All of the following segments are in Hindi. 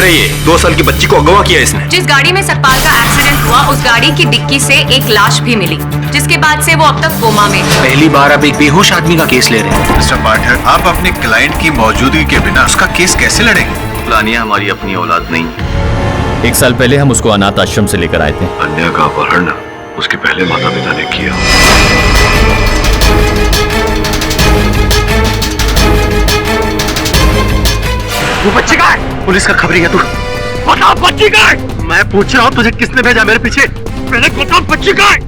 फिर है ये? 2 साल की बच्ची को अगवा किया इसने। जिस गाड़ी में सतपाल का एक्सीडेंट हुआ उस गाड़ी की डिक्की से एक लाश भी मिली, जिसके बाद से वो अब तक कोमा में। पहली बार आप एक बेहोश आदमी का केस ले रहे हैं। मिस्टर पाठक, आप अपने क्लाइंट की मौजूदगी के बिना उसका केस कैसे लड़ेंगे? लानिया हमारी अपनी औलाद नहीं। 1 साल पहले हम उसको अनाथ आश्रम से लेकर आए थे। अन्या का अपहरण उसके पहले माता पिता ने किया। वो बच्ची का है? पुलिस का खबरी है तू? बता बच्ची का है? मैं पूछ रहा हूँ तुझे किसने भेजा मेरे पीछे? पहले बता बच्ची का है?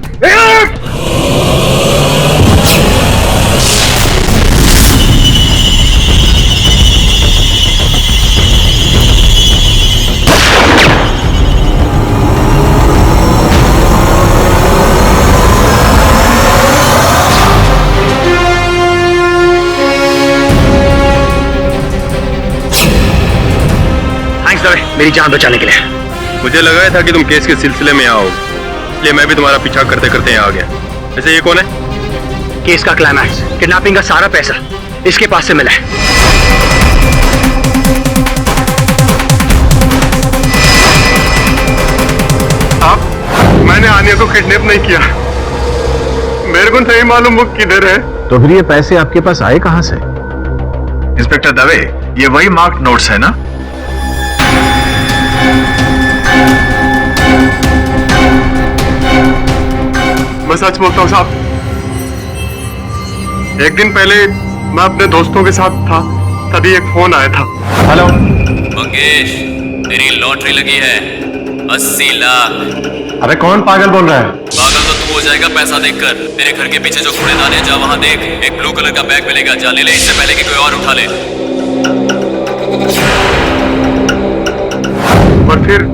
मेरी जान बचाने के लिए। मुझे लगा था कि तुम केस के सिलसिले में आओ, इसलिए मैं भी तुम्हारा पीछा करते करते यहाँ आ गया। वैसे ये कौन है? केस का क्लाइमैक्स, किडनैपिंग का सारा पैसा इसके पास से मिला है। आप, मैंने आनिया को किडनैप नहीं किया। मेरे को नहीं मालूम वो किधर है। तो फिर ये पैसे आपके पास आए कहां से? इंस्पेक्टर दवे, ये वही मार्क्ड नोट्स है ना? मैं सच बोलता हूँ साहब, एक दिन पहले मैं अपने दोस्तों के साथ था, तभी एक फोन आया था। हेलो मंगेश, तेरी लॉटरी लगी है 80 लाख। अरे कौन पागल बोल रहा है? पागल तो तू हो जाएगा पैसा देखकर। तेरे घर के पीछे जो कूड़ेदान है, जा वहां देख, एक ब्लू कलर का बैग मिलेगा, जा ले ले, इससे पहले कि कोई और उठा ले। और फिर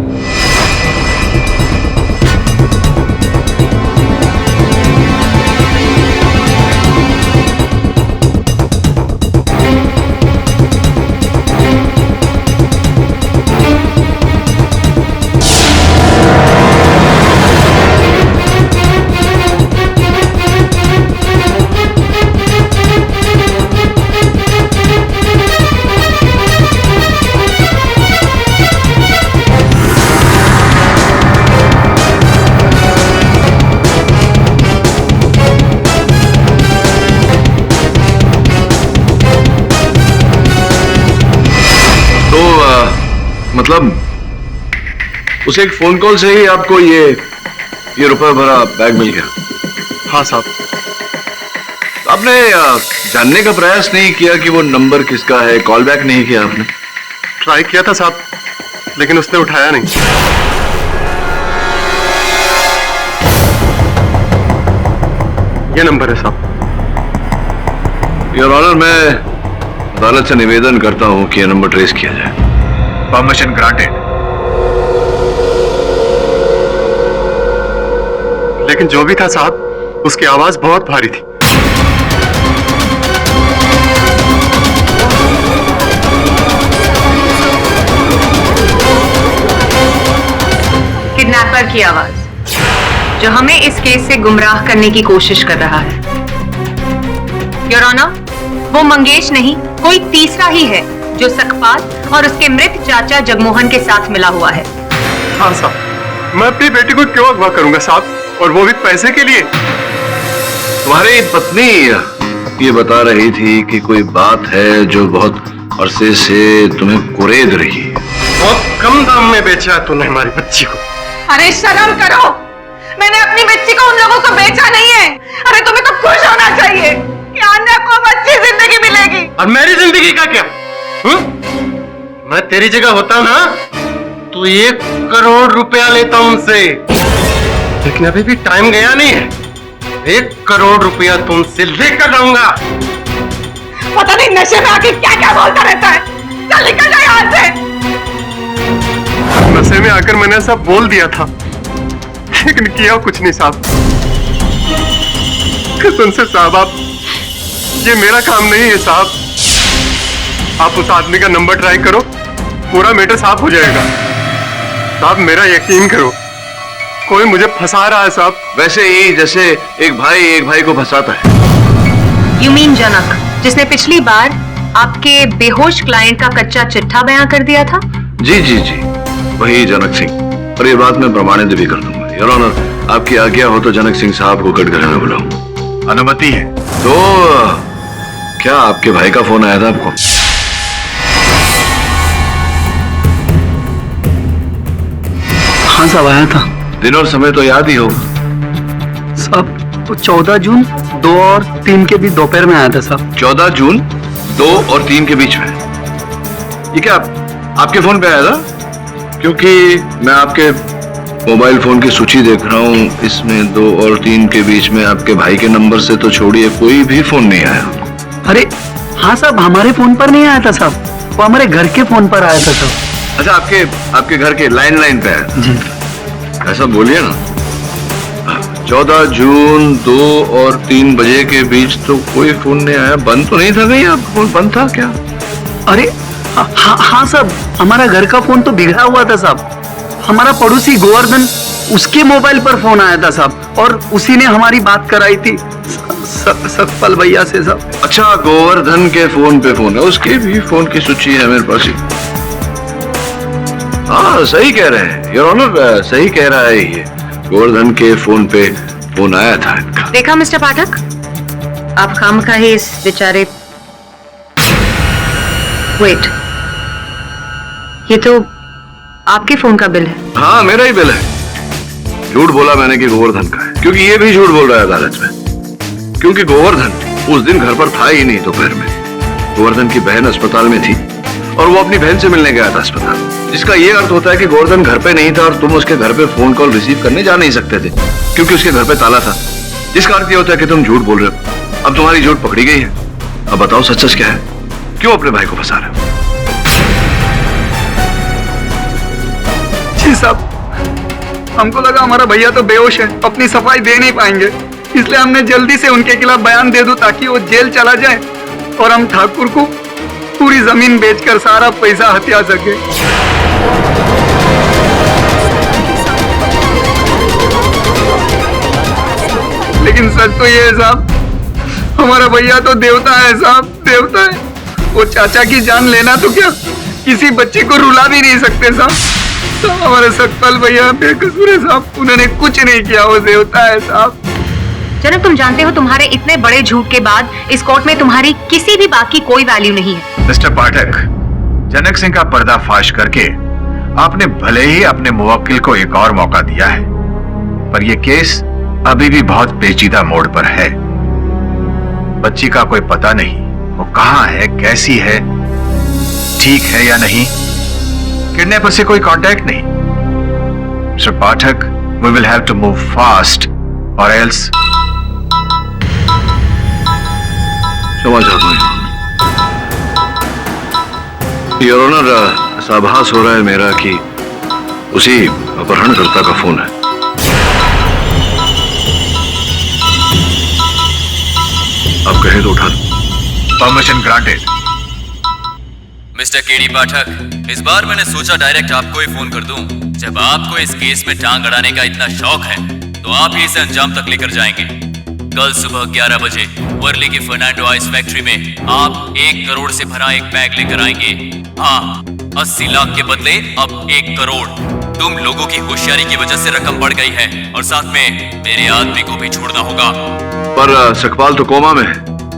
मतलब उसे एक फोन कॉल से ही आपको ये रुपए भरा बैग मिल गया? हाँ साहब। आपने जानने का प्रयास नहीं किया कि वो नंबर किसका है? कॉल बैक नहीं किया आपने? ट्राई किया था साहब, लेकिन उसने उठाया नहीं। ये नंबर है साहब। योर ऑनर, मैं अदालत से निवेदन करता हूं कि यह नंबर ट्रेस किया जाए। Permission granted. लेकिन जो भी था साहब, उसकी आवाज बहुत भारी थी। किडनैपर की आवाज, जो हमें इस केस से गुमराह करने की कोशिश कर रहा है। योर ऑनर, वो मंगेश नहीं, कोई तीसरा ही है जो सकपाल और उसके मृत चाचा जगमोहन के साथ मिला हुआ है। हाँ साहब, मैं अपनी बेटी को क्यों अगवा करूंगा साहब, और वो भी पैसे के लिए। तुम्हारी पत्नी ये बता रही थी कि कोई बात है जो बहुत अरसे से तुम्हें कुरेद रही है। बहुत कम दाम में बेचा है तूने हमारी बच्ची को। अरे शर्म करो, मैंने अपनी बच्ची को उन लोगों को बेचा नहीं है। अरे तुम्हें तो खुश होना चाहिए कि अन्या को अच्छी जिंदगी मिलेगी। और मेरी जिंदगी का क्या? मैं तेरी जगह होता ना तो 1 करोड़ रुपया लेता उनसे, लेकिन अभी भी टाइम गया नहीं है। 1 करोड़ रुपया तुमसे लेकर जाऊंगा। पता नहीं नशे में आके क्या क्या बोलता रहता है। चल निकल जा यहाँ से। नशे में आकर मैंने सब बोल दिया था, लेकिन किया कुछ नहीं साहब। कसम से साहब, आप, ये मेरा काम नहीं है साहब। आप उस आदमी का नंबर ट्राई करो, पूरा मैटर साफ हो जाएगा साहब। मेरा यकीन करो, कोई मुझे फंसा रहा है साहब। वैसे ही जैसे एक भाई को फंसाता है। यू मीन जनक, जिसने पिछली बार आपके बेहोश क्लाइंट का कच्चा चिट्ठा बयां कर दिया था? जी जी जी, वही जनक सिंह। और ये बात मैं प्रमाणित भी कर दूंगा। योर ऑनर, आपकी आज्ञा हो तो जनक सिंह साहब को कटघरे में बुलाऊं। अनुमति है। तो क्या आपके भाई का फोन आया था आपको? हाँ साहब, आया था दिन और समय तो याद ही हो। साहब। 14 जून 2 और 3 के बीच दोपहर में आया था साहब। 14 जून 2 और 3 के बीच में। ये क्या आपके फोन पे आया था? क्योंकि मैं आपके मोबाइल फोन की सूची देख रहा हूँ, इसमें 2 और 3 के बीच में आपके भाई के नंबर से तो छोड़िए कोई भी फोन नहीं आया। अरे हाँ साहब, हमारे फोन पर नहीं आया था साहब, वो हमारे घर के फोन पर आया था साहब। अच्छा, आपके घर के लैंडलाइन पे आया? जी। ऐसा बोलिए ना। 14 जून 2 और 3 बजे के बीच तो कोई फोन नहीं आया। बंद तो नहीं था कहीं? आपका फोन बंद था क्या? अरे हाँ साहब, हमारा घर का फोन तो बिगड़ा हुआ था साहब। हमारा पड़ोसी गोवर्धन, उसके मोबाइल पर फोन आया था साहब, और उसी ने हमारी बात कराई थी सतपाल भैया से साहब। अच्छा, गोवर्धन के फोन पे फोन है, उसके भी फोन की सूची है मेरे पास ही। हाँ, सही कह रहे हैं योर ऑनर, सही कह रहा है ये। गोवर्धन के फोन पे फोन आया था इनका। देखा मिस्टर पाठक, आप खामखाही इस बेचारे। वेट, ये तो आपके फोन का बिल है। हाँ, मेरा ही बिल है। झूठ बोला मैंने कि गोवर्धन का है, क्योंकि ये भी झूठ बोल रहा है अदालत में। क्योंकि गोवर्धन उस दिन घर पर था ही नहीं दोपहर में। गोवर्धन की बहन अस्पताल में थी और वो अपनी बहन से मिलने गया था अस्पताल, जिसका ये अर्थ होता है कि गोवर्धन घर पे नहीं था और तुम उसके घर पे फोन कॉल रिसीव करने जा नहीं सकते थे, क्योंकि उसके घर पे ताला था। जिसका अर्थ ये होता है कि तुम झूठ बोल रहे हो। अब तुम्हारी झूठ पकड़ी गई है। अब बताओ सच सच क्या है? क्यों अपने भाई को फंसा रहे हो? जी साहब, हमको लगा हमारा भैया तो बेहोश है, अपनी सफाई दे नहीं पाएंगे, इसलिए हमने जल्दी से उनके खिलाफ बयान दे दूं ताकि वो जेल चला जाए और हम ठाकुर को पूरी जमीन बेचकर सारा पैसा हथिया सके। लेकिन सच तो ये है साहब, हमारा भैया तो देवता है साहब, देवता है। वो चाचा की जान लेना तो क्या, किसी बच्चे को रुला भी नहीं सकते साहब। तो हमारे सतपाल भैया बेकसूर है साहब, उन्होंने कुछ नहीं किया, वो देवता है साहब। जनक, तुम जानते हो तुम्हारे इतने बड़े झूठ के बाद इस कोर्ट में तुम्हारी किसी भी बात की कोई वैल्यू नहीं है। मिस्टर पाठक, जनक सिंह का पर्दाफाश करके आपने भले ही अपने मुवक्किल को एक और मौका दिया है, पर यह केस अभी भी बहुत पेचीदा मोड़ पर है। बच्ची का कोई पता नहीं, वो कहां है, कैसी है, ठीक है या नहीं, किडनैपर से कोई कांटेक्ट नहीं। Mister Pathak, we will have to move fast or else. क्षमा चाहता हूं योर ऑनर, ऐसा आभास हो रहा है मेरा कि उसी अपहरणकर्ता का फोन है। आप कहें तो उठा दो। Permission granted. Mister KD Pathak, इस बार मैंने सोचा डायरेक्ट आपको ही फोन कर दूं। जब आपको इस केस में टांग अड़ाने का इतना शौक है तो आप ही इसे अंजाम तक लेकर जाएंगे। कल सुबह 11 बजे वर्ली की फर्नांडो आइस फैक्ट्री में आप 1 करोड़ से भरा एक बैग लेकर आएंगे। हाँ, 80 लाख के बदले अब 1 करोड़। तुम लोगों की होशियारी की वजह से रकम बढ़ गई है और साथ में मेरे आदमी को भी छोड़ना होगा। पर सकपाल तो कोमा में है।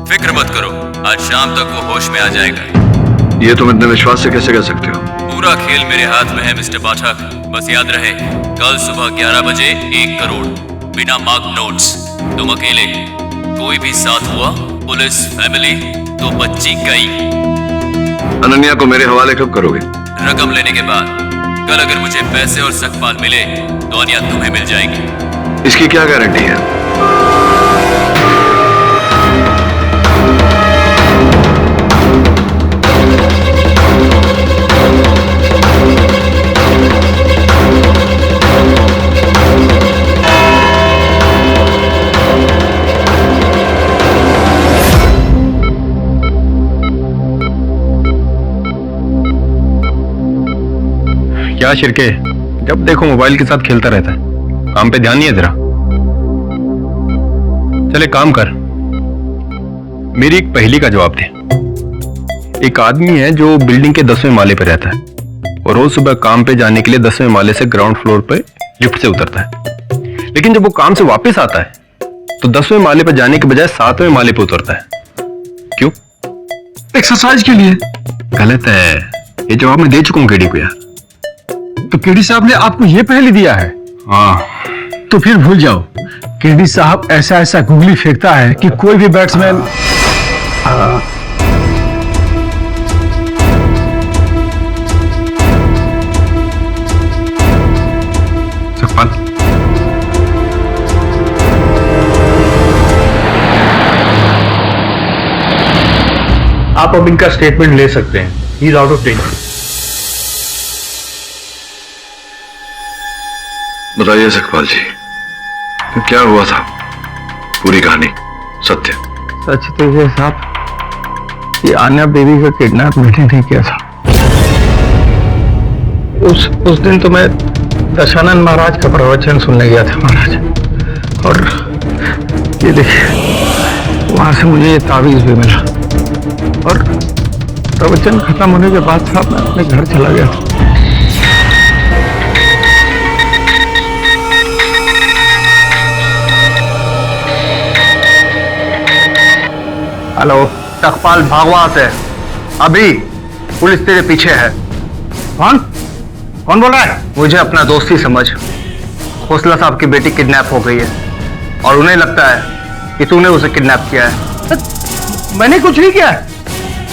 फिक्र मत करो, आज शाम तक वो होश में आ जाएगा। ये तुम इतने विश्वास से कैसे कह सकते हो? पूरा खेल मेरे हाथ में है मिस्टर पाठक। बस याद रहे, कल सुबह 11 बजे 1 करोड़, बिना मार्क नोट्स। तुम अकेले, कोई भी साथ हुआ, पुलिस, फैमिली, तो बच्ची गई। अनन्या को मेरे हवाले कब करोगे? रकम लेने के बाद। कल अगर मुझे पैसे और सकपाल मिले तो अनन्या तुम्हें मिल जाएगी। इसकी क्या गारंटी है? क्या शिरके, जब देखो मोबाइल के साथ खेलता रहता है, काम पे ध्यान नहीं है जरा। चले काम कर, मेरी एक पहेली का जवाब दे। एक आदमी है जो बिल्डिंग के 10वें माले पर रहता है। वो रोज सुबह काम पे जाने के लिए 10वें माले से ग्राउंड फ्लोर पे लिफ्ट से उतरता है, लेकिन जब वो काम से वापस आता है तो 10वें माले पर जाने के बजाय 7वें माले पर उतरता है। क्यों? एक्सरसाइज के लिए। गलत है, ये जवाब मैं दे चुका हूं केडी को यार। तो केडी साहब ने आपको ये पहले दिया है? हाँ, तो फिर भूल जाओ। केडी साहब ऐसा ऐसा गुगली फेंकता है कि कोई भी बैट्समैन सकपाल, आप अब इनका स्टेटमेंट ले सकते हैं। He is out of danger. बताइए सकपाल जी, तो क्या हुआ था? पूरी कहानी सत्य। सच तो ये साहब, ये आन्या बेबी का किडनैप मैंने नहीं किया था। उस दिन तो मैं दशानंद महाराज का प्रवचन सुनने गया था महाराज, और ये देखिए वहां से मुझे ये तावीज भी मिला, और प्रवचन खत्म होने के बाद साहब मैं अपने घर चला गया था। हेलो, सकपाल भागवत है। अभी पुलिस तेरे पीछे है। कौन बोल रहा है? मुझे अपना दोस्ती समझ। खोसला साहब की बेटी किडनैप हो गई है और उन्हें लगता है कि तूने उसे किडनैप किया है। मैंने कुछ नहीं किया।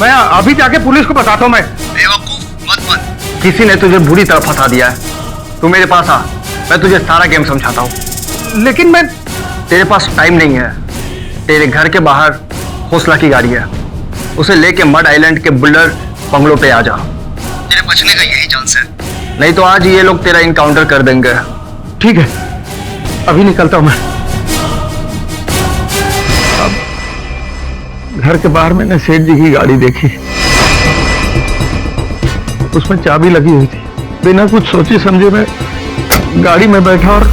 मैं अभी जाके पुलिस को बताता हूं। मैं बेवकूफ मत बन। किसी ने तुझे बुरी तरह फंसा दिया है। तू मेरे पास आ, मैं तुझे सारा गेम समझाता हूं। लेकिन मैं तेरे पास टाइम नहीं है। तेरे घर के बाहर खोसला की गाड़ी है, उसे लेके मड आइलैंड के बुल्लर बंगलो पे आ जा। तेरे बचने का यही चांस है, नहीं तो आज ये लोग तेरा इनकाउंटर कर देंगे। ठीक है, अभी निकलता हूं मैं। अब घर के बाहर मैंने सेठ जी की गाड़ी देखी, उसमें चाबी लगी हुई थी। बिना कुछ सोचे समझे मैं गाड़ी में बैठा और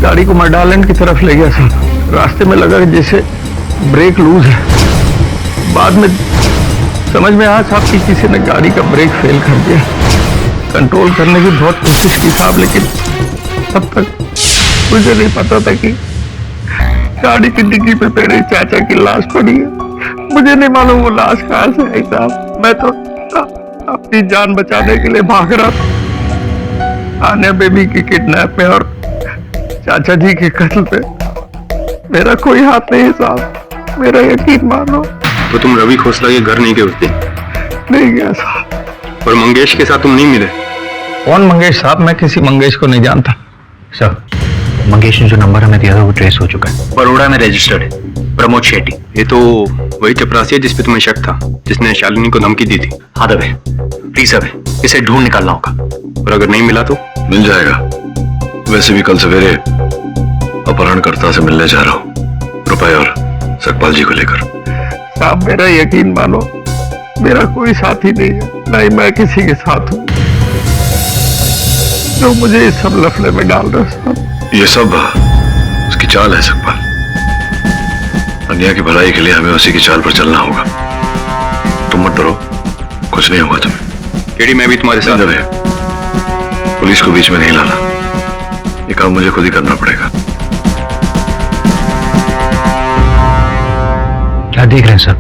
गाड़ी को मड आइलैंड की तरफ ले गया। साहब रास्ते में लगा कि जैसे ब्रेक लूज है। बाद में समझ में आया साहब कि किसी ने गाड़ी का ब्रेक फेल कर दिया। कंट्रोल करने की बहुत कोशिश की साहब, लेकिन तब तक मुझे नहीं पता था कि गाड़ी की डिग्गी पे मेरे चाचा की लाश पड़ी है। मुझे नहीं मालूम वो लाश कहां से आई साहब। मैं तो अपनी जान बचाने के लिए भाग रहा था। आन्या बेबी की किडनैप में और चाचा जी के कत्ल पे मेरा कोई हाथ नहीं है साहब, मेरा यकीन मानो। तो तुम रवि खोसला के घर नहीं गए उस दिन? नहीं गया साहब। और मंगेश के साथ तुम नहीं मिले? कौन मंगेश साहब? मैं किसी मंगेश को नहीं जानता। सर, मंगेश ने जो नंबर हमें दिया था वो ट्रेस हो चुका है। बड़ोड़ा में रजिस्टर्ड है, प्रमोद शेट्टी। ये तो वही चपरासी है जिसपे तुम्हें शक था, जिसने शालिनी को धमकी दी थी। हाँ दबे, प्लीज अब इसे ढूंढ निकालना होगा। और अगर नहीं मिला तो? मिल जाएगा। वैसे भी कल सवेरे अपहरणकर्ता से मिलने जा रहा हूँ, रुपए और सकपाल जी को लेकर। साहब मेरा यकीन मानो, मेरा कोई साथी नहीं है, ना ही मैं किसी के साथ हूँ जो मुझे इस सब लफड़े में डाल रहा है साहब। ये सब उसकी चाल है सकपाल। अन्या की भलाई के लिए हमें उसी की चाल पर चलना होगा। तुम मत डरो, कुछ नहीं होगा तुम्हें। केडी, मैं भी तुम्हारे साथ रहे। पुलिस को बीच में नहीं लाना, ये काम मुझे खुद ही करना पड़ेगा। क्या देख रहे हैं सर?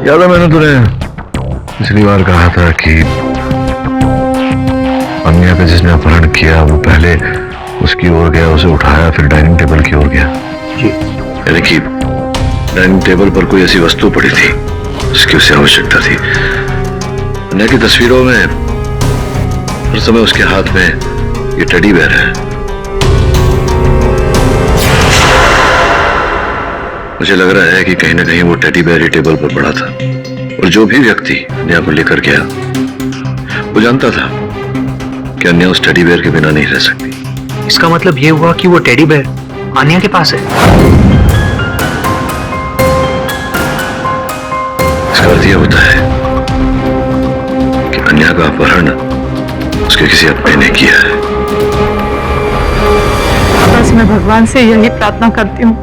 याद है मैंने तुम्हें पिछली बार कहा था कि अन्या का जिसने अपहरण किया वो पहले उसकी ओर गया, उसे उठाया, फिर डाइनिंग टेबल की ओर गया। जी। यानी कि डाइनिंग टेबल पर कोई ऐसी वस्तु पड़ी थी जिसकी उसे आवश्यकता थी। अन्या की तस्वीरों में हर समय उसके हाथ में ये टेडी बेयर है। मुझे लग रहा है कि कहीं ना कहीं वो टेडी बेयर ही टेबल पर पड़ा था, और जो भी व्यक्ति अन्या को लेकर गया वो जानता था कि अन्या उस टेडी बेयर के बिना नहीं रह सकती। इसका मतलब ये हुआ कि वो टेडी बेयर आन्या के पास है। इसका अर्थ यह होता है कि अन्या का अपहरण उसके किसी अपने ने किया है। बस मैं भगवान से यही प्रार्थना करती हूँ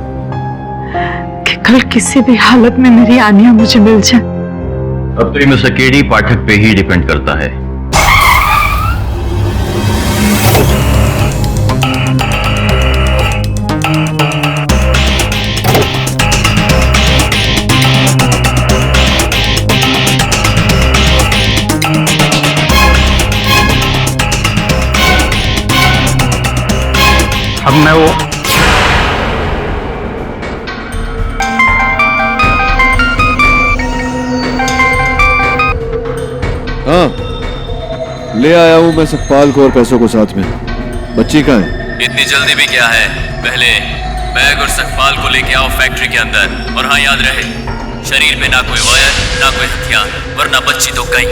कि कल किसी भी हालत में मेरी आनिया मुझे मिल जाए। अब तो ये मिस्टर केडी पाठक पे ही डिपेंड करता है। अब मैं वो हाँ, ले आया हूँ मैं सतपाल को और पैसों को साथ में। बच्ची कहाँ है? इतनी जल्दी भी क्या है, पहले बैग और सखपाल को लेके आओ फैक्ट्री के अंदर। और हाँ, याद रहे, शरीर में ना कोई वायर ना कोई हथियार, वरना बच्ची तो कहीं।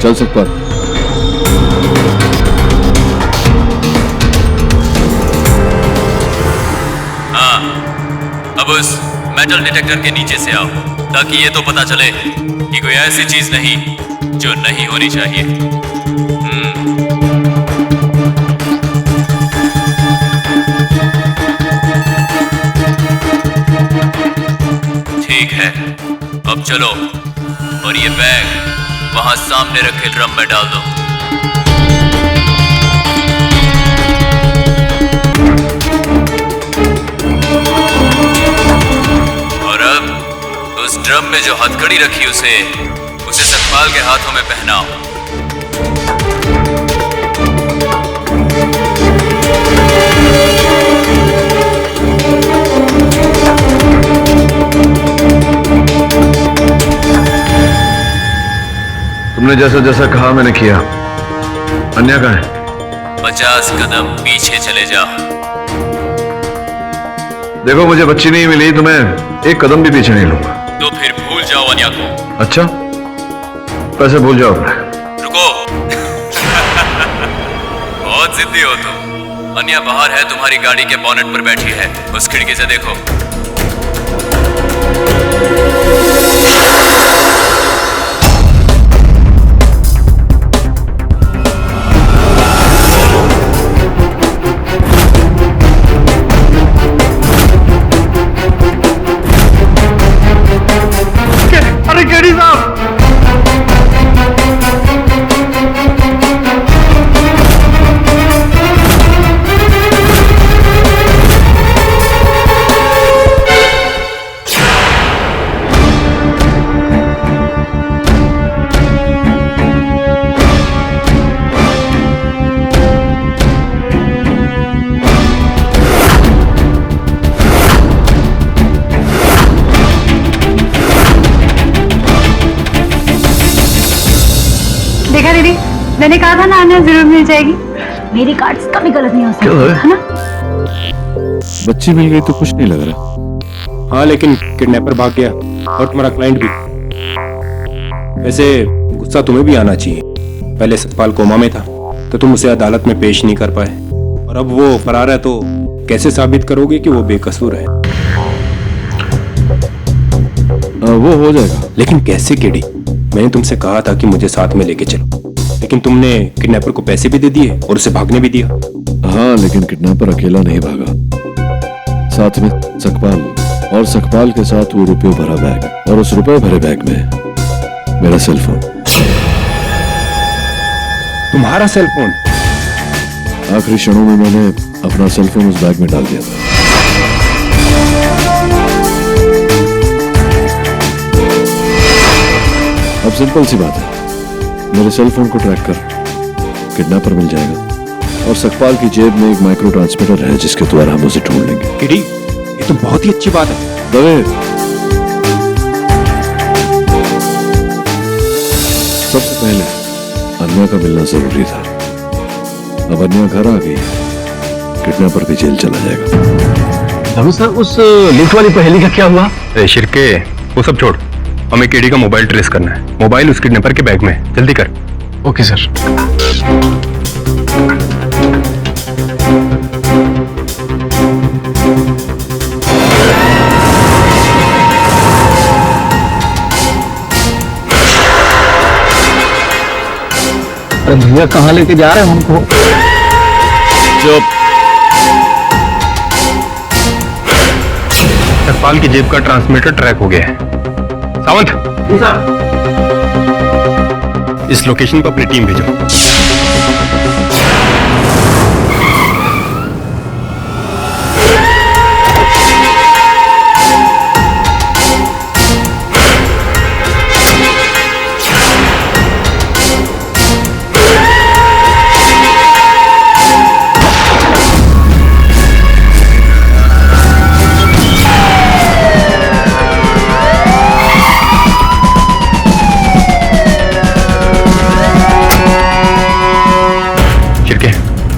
चल सतपाल। हाँ, अब उस मेटल डिटेक्टर के नीचे से आओ, ताकि ये तो पता चले कि कोई ऐसी चीज नहीं जो नहीं होनी चाहिए। ठीक है, अब चलो और ये बैग वहां सामने रखे ड्रम में डाल दो। और अब उस ड्रम में जो हथकड़ी रखी उसे सतपाल के हाथों में पहनाओ। तुमने जैसा जैसा कहा मैंने किया। अन्या कहाँ है? 50 कदम पीछे चले जाओ। देखो, मुझे बच्ची नहीं मिली तो मैं एक कदम भी पीछे नहीं लूंगा। तो फिर भूल जाओ अन्या को। अच्छा, पैसे भूल जाओ अपना। रुको। बहुत जिद्दी हो तुम। अन्या बाहर है, तुम्हारी गाड़ी के बोनेट पर बैठी है, उस खिड़की से देखो। अरे केडी साहब, देखा दीदी, मैंने कहा था ना आनिया जरूर मिल जाएगी। मेरी कार्ड्स कभी गलत नहीं हो सकती, है ना? बच्ची मिल गई तो कुछ नहीं लग रहा। हाँ, लेकिन किडनैपर भाग गया और तुम्हारा क्लाइंट भी। वैसे गुस्सा तुम्हें भी आना चाहिए। पहले सतपाल कोमा में था तो तुम उसे अदालत में पेश नहीं कर पाए, और अब वो फरार है तो कैसे साबित करोगे कि वो बेकसूर है? वो हो जाएगा। लेकिन कैसे केडी? मैंने तुमसे कहा था कि मुझे साथ में लेके चलो, लेकिन तुमने किडनैपर को पैसे भी दे दिए और उसे भागने भी दिया। हाँ, लेकिन किडनैपर अकेला नहीं भागा, साथ में सखपाल, और सखपाल के साथ वो रुपये भरा बैग, और उस रुपये भरे बैग में मेरा सेल फोन। तुम्हारा सेल फोन? आखिरी क्षणों में मैंने अपना सेल फोन उस बैग में डाल दिया था। अब सिंपल सी बात है, मेरे सेल फोन को ट्रैक कर किडनैपर मिल जाएगा, और सखपाल की जेब में एक माइक्रो ट्रांसमीटर है जिसके द्वारा हम उसे ढूंढ लेंगे। केडी, ये तो बहुत ही अच्छी बात है। दवे, सबसे पहले अन्या का मिलना जरूरी था। अब अन्या घर आ गई, किडनैपर भी जेल चला जाएगा। सर, उस लिफ्ट वाली पहेली का क्या हुआ? शिरके, वो सब छोड़, हमें केडी का मोबाइल ट्रेस करना है। मोबाइल उस किडनैपर के बैग में है, जल्दी कर। Okay sir. अरे भैया, कहाँ लेके जा रहे हैं हमको? चुप। सतपाल की जेब का ट्रांसमीटर ट्रैक हो गया है। सावंत, इस लोकेशन पर अपनी टीम भेजो।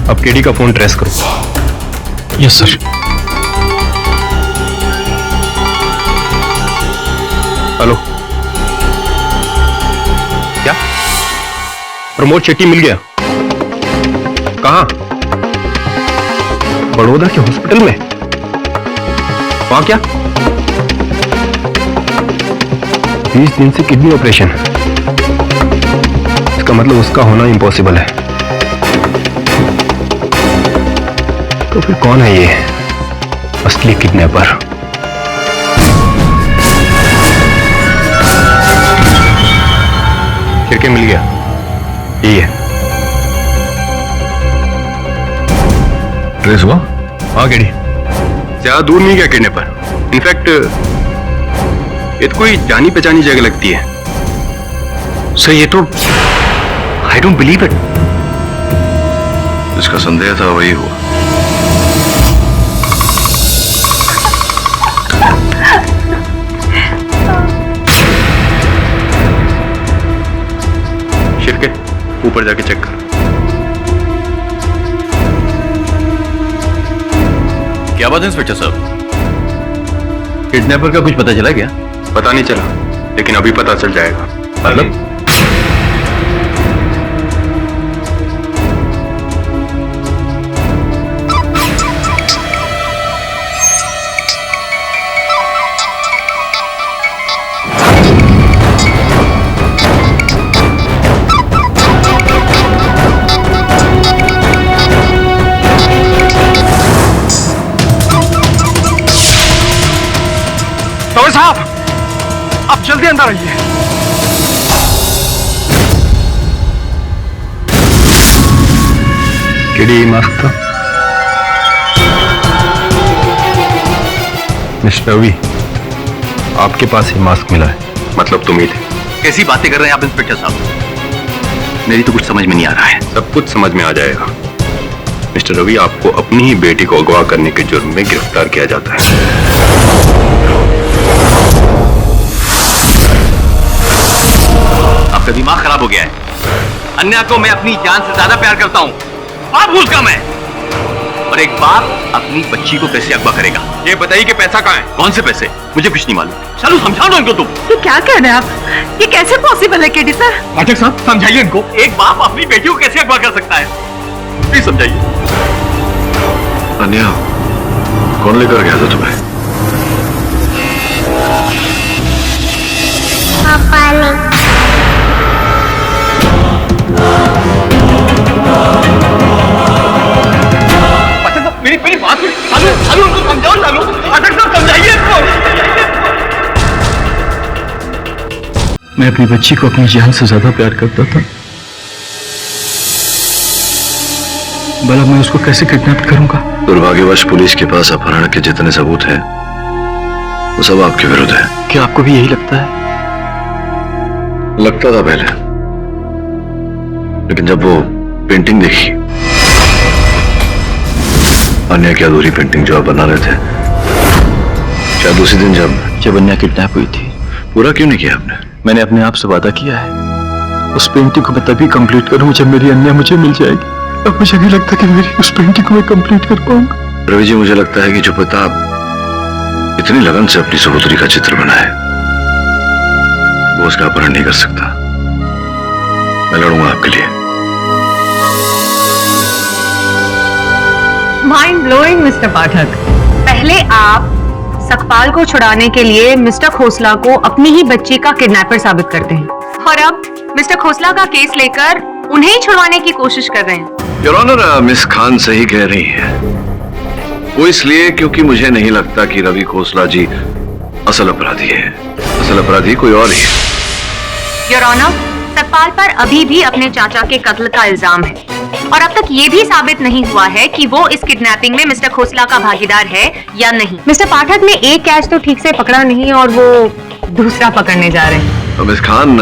अब केडी का फोन ट्रेस करो। Yes sir. हेलो, क्या प्रमोद शेट्टी मिल गया? कहां? बड़ौदा के हॉस्पिटल में? वहां क्या? 20 दिन से किडनी ऑपरेशन। इसका मतलब उसका होना इम्पॉसिबल है। तो फिर कौन है ये असली किडनैपर? खिड़की मिल गया, यही है। ट्रेस हुआ? हाँ केडी, ज्यादा दूर नहीं गया किडनैपर। इनफैक्ट ये तो कोई जानी पहचानी जगह लगती है। सर ये तो आई डोंट बिलीव इट। जिसका संदेह था वही हुआ। शिरके, ऊपर जाके चेक कर। क्या बात है इंस्पेक्टर साहब? किडनैपर का कुछ पता चला क्या? पता नहीं चला, लेकिन अभी पता चल जाएगा। मतलब साहब, आप जल्दी अंदर आइए। केडी मास्क था। मिस्टर रवि, आपके पास ही मास्क मिला है, मतलब तुम ही थे। कैसी बातें कर रहे हैं आप इंस्पेक्टर साहब? मेरी तो कुछ समझ में नहीं आ रहा है। सब कुछ समझ में आ जाएगा। मिस्टर रवि, आपको अपनी ही बेटी को अगवा करने के जुर्म में गिरफ्तार किया जाता है। आपका दिमाग खराब हो गया है। अन्या को मैं अपनी जान से ज्यादा प्यार करता हूँ। बाप हूँ उसका मैं। और एक बाप अपनी बच्ची को कैसे अगवा करेगा? ये बताइए कि पैसा कहाँ है? कौन से पैसे? मुझे कुछ नहीं मालूम। चलो समझा दो इनको तुम। ये क्या कह रहे हैं आप? ये कैसे पॉसिबल है केडी सर? पाठक साहब समझाइए इनको। एक बाप अपनी बेटी को कैसे अगवा कर सकता है? प्लीज समझाइए। अन्या, कौन लेकर गया था तुम्हें? पापा ने। मेरी बात चालू उनको समझाओ। चालू पाठक साहब समझाइए इनको। मैं अपनी बच्ची को अपनी जान से ज्यादा प्यार करता था। भला मैं उसको कैसे किडनैप करूंगा? दुर्भाग्यवश पुलिस के पास अपहरण के जितने सबूत हैं वो सब आपके विरुद्ध है। क्या आपको भी यही लगता है? लगता था पहले, लेकिन जब वो पेंटिंग देखी, अन्या की अधूरी पेंटिंग जो आप बना रहे थे, शायद उसी दिन जब अन्या किडनैप हुई थी। पूरा क्यों नहीं किया आपने? मैंने अपने आप से वादा किया है, उस पेंटिंग को मैं तभी कंप्लीट करूं जब मेरी अन्या मुझे मिल जाएगी। अब मुझे नहीं लगता कि मेरी उस पेंटिंग को मैं कंप्लीट कर पाऊंगा। रवि जी, मुझे लगता है कि जो पिता इतनी लगन से अपनी सहोदरी का चित्र बनाए, वो उसका अपहरण नहीं कर सकता। मैं लड़ूंगा आपके लिए। माइंड ब्लोइंग मिस्टर पाठक। पहले आप सकपाल को छुड़ाने के लिए मिस्टर खोसला को अपनी ही बच्ची का किडनैपर साबित करते हैं, और अब मिस्टर खोसला का केस लेकर उन्हें ही छुड़वाने की कोशिश कर रहे हैं। योर ऑनर, मिस खान सही कह रही है। वो इसलिए क्योंकि मुझे नहीं लगता कि रवि खोसला जी असल अपराधी है। असल अपराधी कोई और ही है। योर ऑनर, सतपाल पर अभी भी अपने चाचा के कत्ल का इल्जाम है और अब तक ये भी साबित नहीं हुआ है कि वो इस किडनैपिंग में मिस्टर खोसला का भागीदार है या नहीं। मिस्टर पाठक ने एक कैच तो ठीक से पकड़ा नहीं और वो दूसरा पकड़ने जा रहे हैं। तो मिस खान,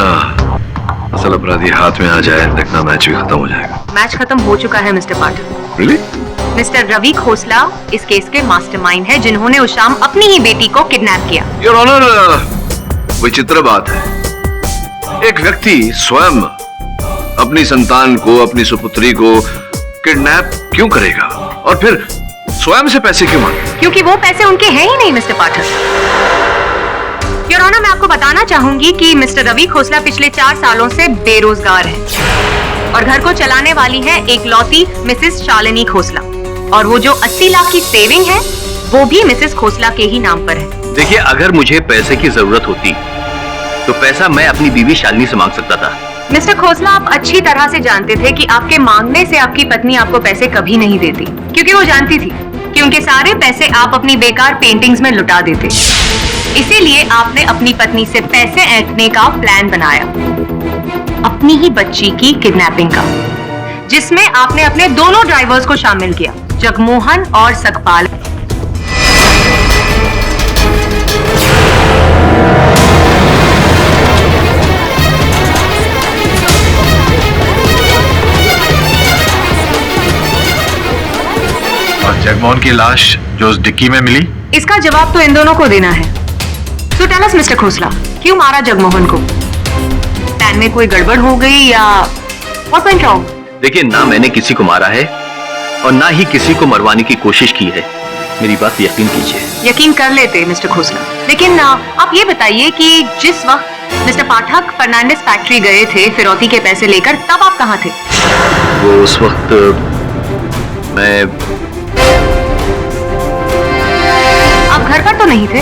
असल अपराधी हाथ में आ जाए, देखना मैच भी खत्म हो जाएगा। मैच खत्म हो चुका है मिस्टर पाठक। रियली? मिस्टर रवि खोसला इस केस के मास्टरमाइंड है, जिन्होंने उस शाम अपनी ही बेटी को किडनैप किया। योर ऑनर, विचित्र बात है, एक व्यक्ति स्वयं अपनी संतान को, अपनी सुपुत्री को किडनैप क्यों करेगा और फिर स्वयं से पैसे क्यों मांगे? क्योंकि वो पैसे उनके हैं ही नहीं मिस्टर पाठक। योर ऑनर, मैं आपको बताना चाहूंगी कि मिस्टर रवि खोसला पिछले 4 सालों से बेरोजगार हैं और घर को चलाने वाली है एक लौती मिसेस शालिनी खोसला, और वो जो 80 लाख की सेविंग है वो भी मिसेस खोसला के ही नाम पर है। देखिए, अगर मुझे पैसे की जरूरत होती तो पैसा मैं अपनी बीवी शालिनी से मांग सकता था। मिस्टर खोसला, आप अच्छी तरह से जानते थे कि आपके मांगने से आपकी पत्नी आपको पैसे कभी नहीं देती, क्योंकि वो जानती थी कि उनके सारे पैसे आप अपनी बेकार पेंटिंग्स में लुटा देते। इसीलिए आपने अपनी पत्नी से पैसे ऐंठने का प्लान बनाया, अपनी ही बच्ची की किडनैपिंग का, जिसमें आपने अपने दोनों ड्राइवर्स को शामिल किया, जगमोहन और सकपाल। और जगमोहन की लाश जो उस डिक्की में मिली, इसका जवाब तो इन दोनों को देना है। So tell us, mister Khosla, क्यों मारा जगमोहन को? प्लान में कोई गड़बड़ हो गई या what went wrong? देखिए, ना मैंने किसी को मारा है और ना ही किसी को मरवाने की कोशिश की है। मेरी बात पे यकीन कीजिए। यकीन कर लेते मिस्टर खोसला, लेकिन आप ये बताइए कि जिस वक्त मिस्टर पाठक फर्नांडिस फैक्ट्री गए थे फिरौती के पैसे लेकर, तब आप कहाँ थे? वो उस वक्त मैं आप घर पर तो नहीं थे?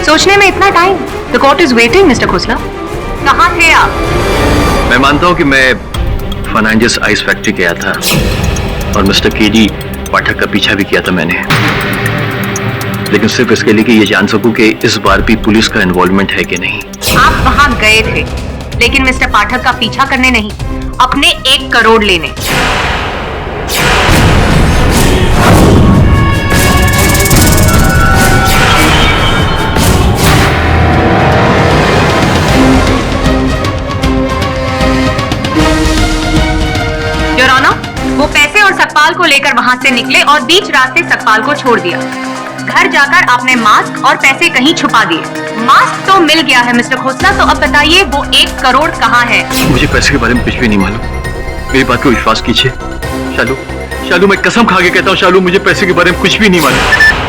सोचने में इतना time? The court is waiting mister Khosla. कहाँ थे आप? मैं मानता हूँ कि मैं फर्नांडिस आइस फैक्ट्री गया था और मिस्टर केडी पाठक का पीछा भी किया था मैंने, लेकिन सिर्फ इसके लिए कि ये जान सकूं कि इस बार भी पुलिस का इन्वॉल्वमेंट है कि नहीं। आप वहां गए थे, लेकिन मिस्टर पाठक का पीछा करने नहीं, अपने 1 करोड़ लेने। योर ऑनर, वो पैसे और सकपाल को लेकर वहां से निकले और बीच रास्ते सकपाल को छोड़ दिया। घर जाकर आपने मास्क और पैसे कहीं छुपा दिए। मास्क तो मिल गया है मिस्टर खोसला, तो अब बताइए वो 1 करोड़ कहाँ है? मुझे पैसे के बारे में कुछ भी नहीं मालूम, मेरी बात को विश्वास कीजिए। शालू, शालू, मैं कसम खा के कहता हूँ शालू, मुझे पैसे के बारे में कुछ भी नहीं मालूम।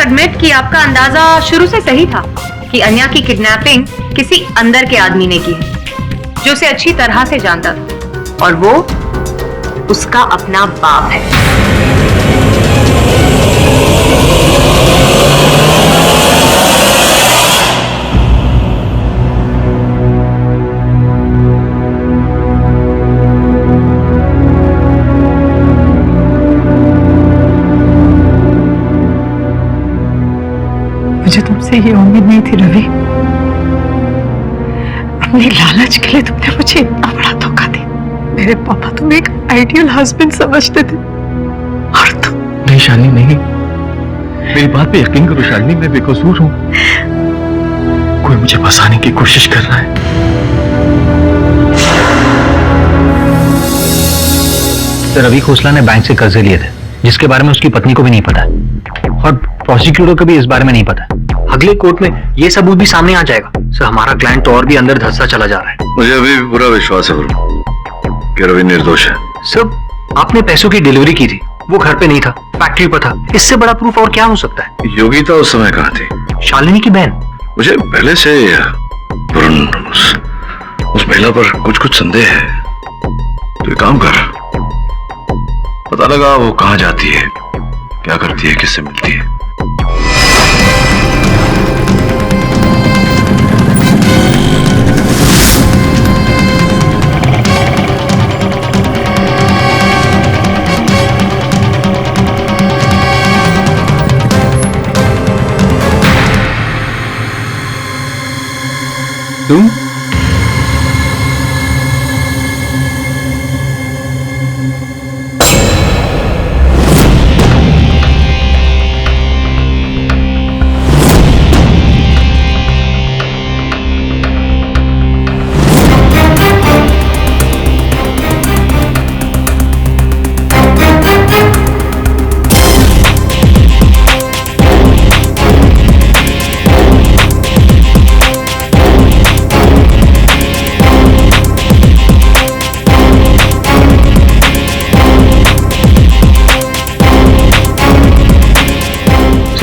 एडमिट कि आपका अंदाजा शुरू से सही था कि अन्या की किडनैपिंग किसी अंदर के आदमी ने की है, जो उसे अच्छी तरह से जानता था, और वो उसका अपना बाप है। मुझे तुमसे ये उम्मीद नहीं थी रवि। अपनी लालच के लिए तुमने मुझे इतना बड़ा धोखा दिया। मेरे पापा तुम्हें एक आइडियल हस्बैंड समझते थे और तुम। नहीं शालिनी, नहीं, मेरी बात पे यकीन करो शालिनी, मैं बेकसूर हूँ। कोई मुझे फंसाने की कोशिश कर रहा है। रवि खोसला ने बैंक से कर्जे लिए थे, जिसके बारे में उसकी पत्नी को भी नहीं पता, और प्रोसिक्यूटर को भी इस बारे में नहीं पता। अगले कोर्ट में ये सबूत भी सामने आ जाएगा। सर, हमारा क्लाइंट तो और भी अंदर धंसता चला जा रहा है। मुझे अभी भी पूरा विश्वास है कि रवि निर्दोष है। सर, आपने पैसों की डिलीवरी की थी, वो घर पे नहीं था, फैक्ट्री पर था। इससे बड़ा प्रूफ और क्या हो सकता है? योगिता उस समय कहाँ थी? शालिनी की बहन। मुझे पहले से उस महिला पर कुछ कुछ संदेह है। तो एक काम कर, पता लगा वो कहां जाती है, क्या करती है, किससे मिलती है। तुम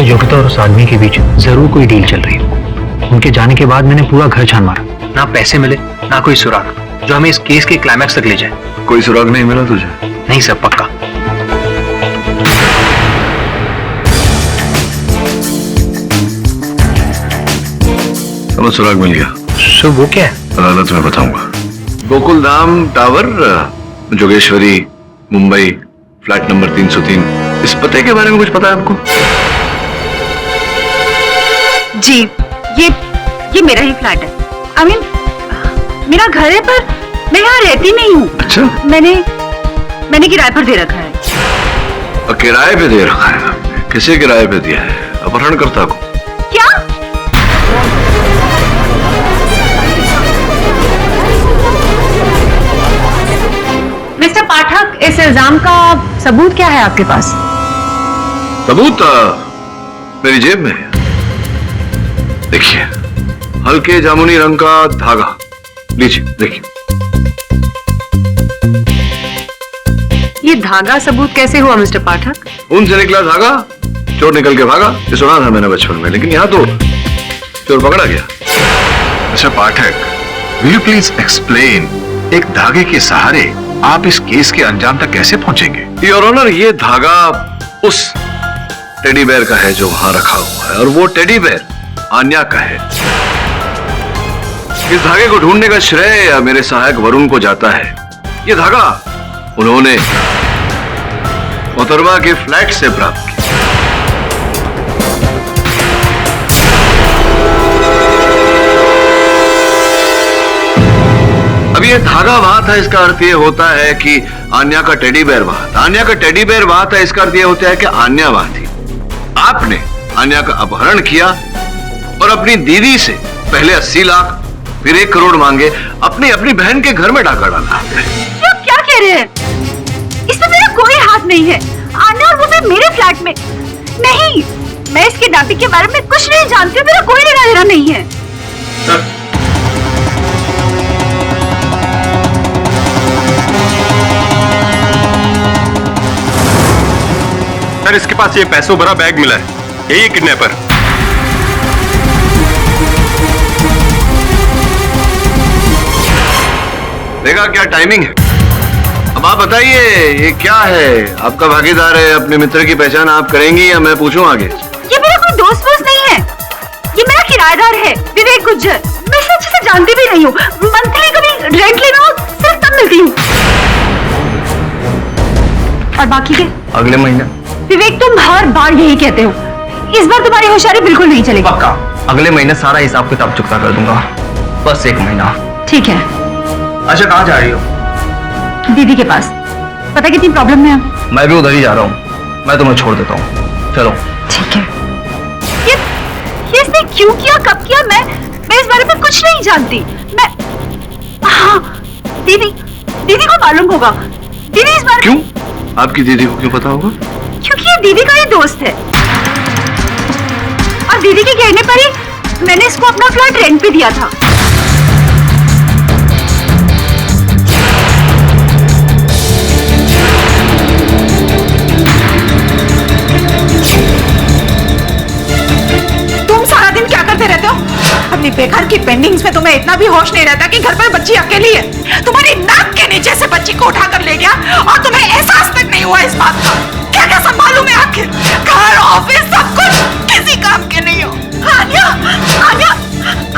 योगिता और उस आदमी के बीच जरूर कोई डील चल रही है। उनके जाने के बाद मैंने पूरा घर छान मारा, ना पैसे मिले ना कोई सुराग जो हमें इस केस के क्लाइमैक्स तक ले जाए। कोई सुराग नहीं मिला तुझे? नहीं सर, पक्का। चलो सुराग मिल गया। सर वो क्या है? अदालत में बताऊंगा। Gokul Dham tower, Jogeshwari, Mumbai, flat number 303। इस पते के बारे में कुछ पता है आपको? जी, ये मेरा ही फ्लैट है। आई मीन मेरा घर है, पर मैं यहाँ रहती नहीं हूँ। अच्छा। मैंने किराए पर दे रखा है। और किराए पे दे रखा है? किसे किराए पे दिया है? अपहरणकर्ता को? क्या? मिस्टर पाठक, इस इल्जाम का सबूत क्या है आपके पास? सबूत मेरी जेब में है। देखिए, हल्के जामुनी रंग का धागा, लीजिए देखिए। ये धागा सबूत कैसे हुआ मिस्टर पाठक? ऊन से निकला धागा, चोर निकल के भागा। ये सुना था मैंने बचपन में, लेकिन यहाँ तो चोर पकड़ा गया। अच्छा पाठक, विल यू प्लीज एक्सप्लेन, एक धागे के सहारे आप इस केस के अंजाम तक कैसे पहुंचेंगे? योर ऑनर, ये धागा उस टेडी बेयर का है जो वहां रखा हुआ है, और वो टेडी बेयर आन्या का है। इस धागे को ढूंढने का श्रेय मेरे सहायक वरुण को जाता है। ये धागा उन्होंने मोहतरमा के फ्लैट से प्राप्त किया। अब ये धागा वहां था, इसका अर्थ ये होता है कि आन्या का टेडी बेयर वहां था। आन्या का टेडी बेयर वहां था, इसका अर्थ ये होता है कि आन्या वहां थी। आपने आन्या का अपहरण किया और अपनी दीदी से पहले 80 लाख फिर 1 करोड़ मांगे, अपनी बहन के घर में डाका डाला आपने। आप क्या कह रहे हैं? इसमें मेरा कोई हाथ नहीं है। आना और वो भी मेरे फ्लैट में नहीं। मैं इसके डाके के बारे में कुछ नहीं जानती हूँ, मेरा कोई लेना देना नहीं है। सर, इसके पास ये पैसों भरा बैग मिला है, यही किडनैपर। देखा क्या टाइमिंग है? अब आप बताइए, ये क्या है? आपका भागीदार है, अपने मित्र की पहचान आप करेंगी या मैं पूछूं आगे? ये मेरा कोई दोस्त वोस्त नहीं है, ये मेरा किराएदार है, विवेक गुज्जर। मैं इसे अच्छे से जानती भी नहीं हूँ। मंथली कभी रेंट लेना हो सिर्फ तब मिलती हूँ। और बाकी के अगले महीने। विवेक, तुम हर बार यही कहते हो, इस बार तुम्हारी होशियारी बिल्कुल नहीं चलेगी। पक्का अगले महीने सारा हिसाब किताब चुकता कर दूंगा, बस 1 महीना। ठीक है। अच्छा, कहाँ जा रही हो? दीदी के पास। पता कितनी प्रॉब्लम में है? मैं भी उधर ही जा रहा हूँ, मैं तुम्हें छोड़ देता हूँ, चलो। ठीक है। ये इसने क्यों किया, कब किया, मैं इस बारे में कुछ नहीं जानती। मैं हाँ, दीदी को मालूम होगा। दीदी इस बारे। क्यों? आपकी दीदी को क्यों पता होगा? क्योंकि ये दीदी का ही दोस्त है, और दीदी के कहने पर ही मैंने इसको अपना फ्लैट रेंट पे दिया था। तुम सारा दिन क्या करते रहते हो? अपनी बेघर की पेंडिंग्स में तुम्हें इतना भी होश नहीं रहता कि घर पर बच्ची अकेली है। तुम्हारी नाक के नीचे से बच्ची को उठाकर ले गया और तुम्हें एहसास तक नहीं हुआ इस बात का। क्या क्या संभालूं मैं आखिर? घर, ऑफिस, सब कुछ किसी काम के नहीं हो। आन्या, आन्या,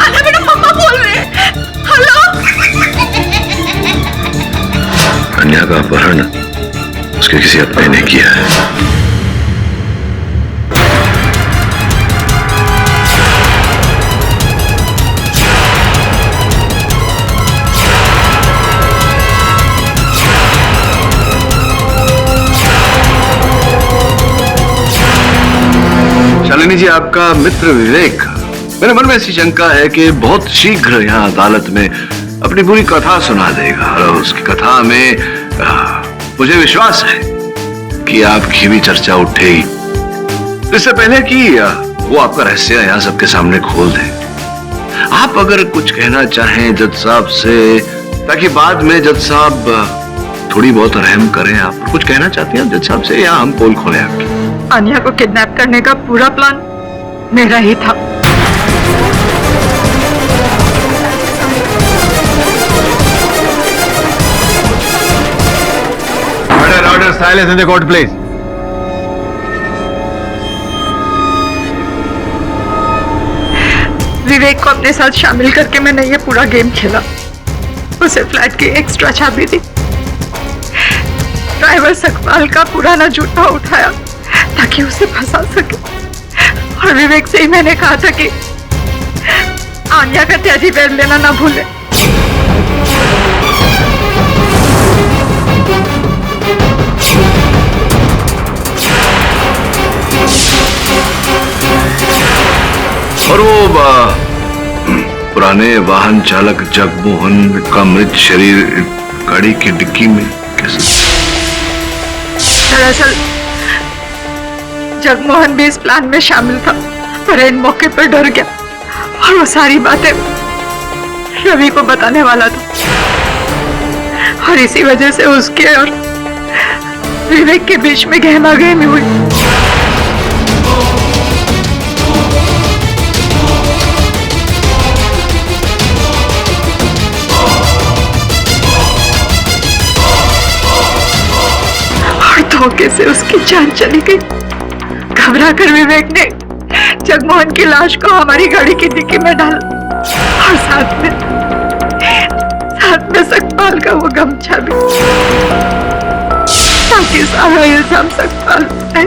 आन्या बेटा, मम्मा बोल रहे हैं। हेलो। अन्या का अपहरण उसके किसी अपने ने किया है। शालिनी जी, आपका मित्र विवेक, मेरे मन में ऐसी शंका है कि बहुत शीघ्र यहाँ अदालत में अपनी पूरी कथा सुना देगा और उसकी कथा में मुझे विश्वास है कि आपकी भी चर्चा उठेगी। इससे पहले कि वो आपका रहस्य यहाँ सबके सामने खोल दे, आप अगर कुछ कहना चाहें जज साहब से, ताकि बाद में जज साहब थोड़ी बहुत रहम करें। आप कुछ कहना चाहती हैं जज साहब से, या हम पोल खोलें आपकी? आन्या को किडनैप करने का पूरा प्लान मेरा ही था। Order silence in the court, please. विवेक को अपने साथ शामिल करके मैंने ये पूरा गेम खेला। उसे फ्लैट की एक्स्ट्रा चाबी दी, ड्राइवर सकपाल का पुराना जूता उठाया ताकि उसे फंसा सके, और विवेक से ही मैंने कहा था कि आन्या का टेडी बेयर लेना ना भूले। और वो पुराने वाहन चालक जगमोहन का मृत शरीर गाड़ी की डिक्की में कैसे? दरअसल जगमोहन भी इस प्लान में शामिल था, पर इन मौके पर डर गया और वो सारी बातें रवि को बताने वाला था, और इसी वजह से उसके और विवेक के बीच में गहमागहमी हुई। और धोखे से उसकी जान चली गई। घबरा कर विवेक ने जगमोहन की लाश को हमारी गाड़ी की डिक्की में डाला, और साथ में सकपाल का वो गमछा भी, ताकि सारा इल्जाम सकपाल पे।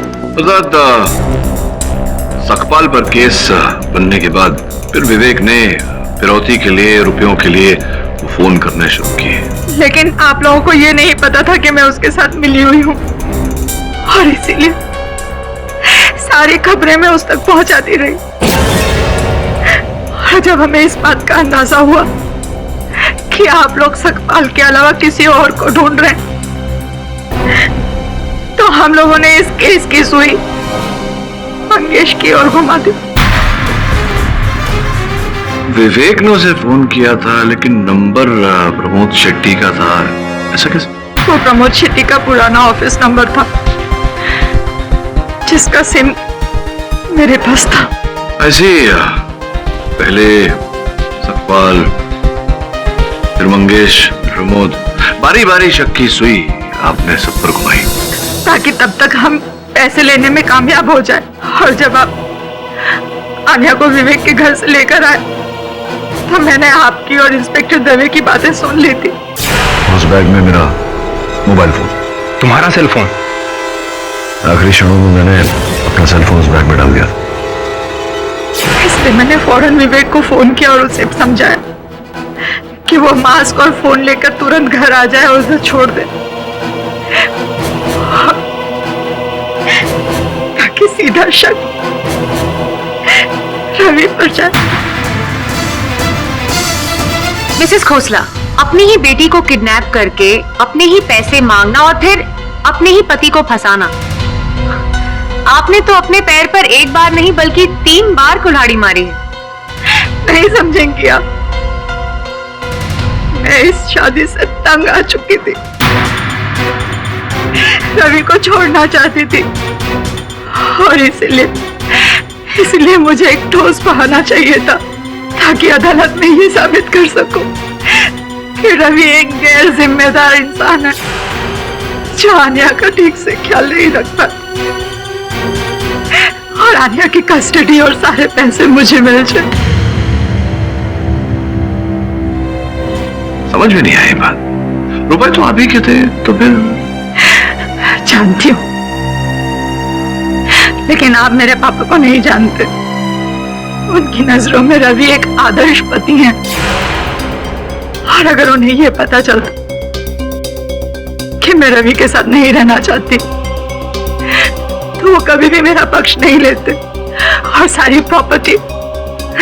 सकपाल पर केस बनने के बाद फिर विवेक ने फिरौती के लिए, रुपयों के लिए फोन करने शुरू किए। लेकिन आप लोगों को ये नहीं पता था कि मैं उसके साथ मिली हुई हूँ, और इसीलिए सारी खबरें मैं उस तक पहुंचाती रही। और जब हमें इस बात का अंदाजा हुआ कि आप लोग सकपाल के अलावा किसी और को ढूंढ रहे हैं, तो हम लोगों ने इस केस की सुई मंगेश की ओर घुमा दी। विवेक ने उसे फोन किया था, लेकिन नंबर प्रमोद शेट्टी का था। ऐसा कैसे? वो प्रमोद शेट्टी का पुराना ऑफिस नंबर था, जिसका सिम मेरे पास था। ऐसे पहले सकपाल, फिर मंगेश, प्रमोद, बारी बारी शक की सुई आपने सब पर घुमाई, ताकि तब तक हम पैसे लेने में कामयाब हो जाए। और जब आप आन्या को विवेक के घर से लेकर आए, तो मैंने आपकी और इंस्पेक्टर दवे की बातें सुन ली थी। उस बैग में मेरा मोबाइल फोन। तुम्हारा सेल फोन? आखिरी क्षणों में मैंने अपना सेल फोन उस बैग में डाल दिया। इसलिए मैंने फौरन विवेक को फोन किया और उसे समझाया कि वो मास्क और फोन लेकर तुरंत घर आ जाए और उसे छोड़ दे, ताकि सीधा शक रवि पर जाए। मिसेस खोसला, अपनी ही बेटी को किडनैप करके अपने ही पैसे मांगना और फिर अपने ही पति को फंसाना, आपने तो अपने पैर पर एक बार नहीं बल्कि 3 बार कुल्हाड़ी मारी है। नहीं समझेंगी आप, मैं इस शादी से तंग आ चुकी थी, रवि को छोड़ना चाहती थी, और इसलिए मुझे एक ठोस बहाना चाहिए था ताकि अदालत में ये साबित कर सकूं कि रवि एक गैर जिम्मेदार इंसान है जो आन्या का ठीक से ख्याल नहीं रखता और आन्या की कस्टडी और सारे पैसे मुझे मिल जाए। समझ में नहीं आई बात। रुपए तो आप ही के थे, तो फिर? जानती हूँ, लेकिन आप मेरे पापा को नहीं जानते। उनकी नजरों में रवि एक आदर्श पति हैं और अगर उन्हें यह पता चलता कि मैं रवि के साथ नहीं रहना चाहती तो वो कभी भी मेरा पक्ष नहीं लेते और सारी प्रॉपर्टी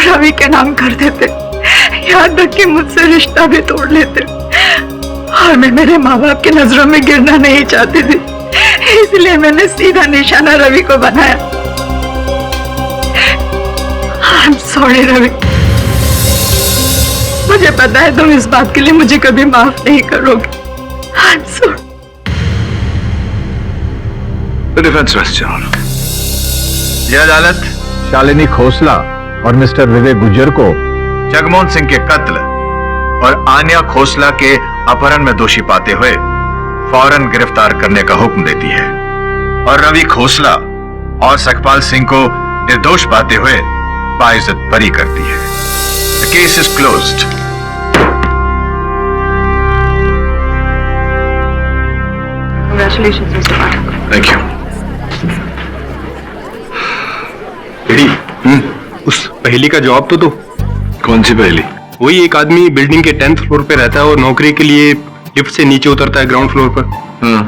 रवि के नाम कर देते, यहाँ तक कि मुझसे रिश्ता भी तोड़ लेते। और मैं मेरे माँ बाप की नजरों में गिरना नहीं चाहती थी, इसलिए मैंने सीधा निशाना रवि को बनाया। I'm sorry रवि, मुझे पता है तुम इस बात के लिए मुझे कभी माफ नहीं करोगे। I'm sorry। Defence question. यह अदालत शालिनी खोसला और मिस्टर विवेक गुज्जर को जगमोहन सिंह के कत्ल और आन्या खोसला के अपहरण में दोषी पाते हुए फौरन गिरफ्तार करने का हुक्म देती है और रवि खोसला और सकपाल सिंह को निर्दोष पाते हुए बाइज्जत बरी करती है। The case is closed। Congratulations, Mr. Pathak। Thank you. उस पहेली का जवाब तो दो। कौन सी पहेली? वही एक आदमी बिल्डिंग के 10th फ्लोर पे रहता है और नौकरी के लिए लिफ्ट से नीचे उतरता है ग्राउंड फ्लोर पर। हाँ,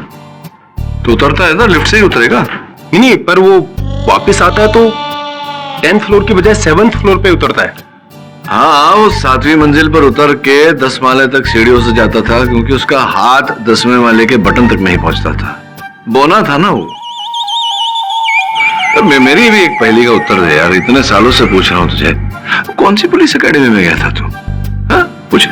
तो उतरता है ना, लिफ्ट से ही उतरेगा। नहीं, पर वो वापस आता है तो 10th फ्लोर की बजाय 7th फ्लोर पे उतरता है। हाँ, वो 7वीं मंजिल पर उतर के 10 माले तक सीढ़ियों से जाता था क्योंकि उसका हाथ 10वें माले के बटन तक नहीं पहुंचता था। बोना था ना वो। मेरी भी एक पहेली का उत्तर दे यार, इतने सालों से पूछ रहा हूं तुझे। कौन सी पुलिस एकेडमी में गया था तू? हाँ, पूछ।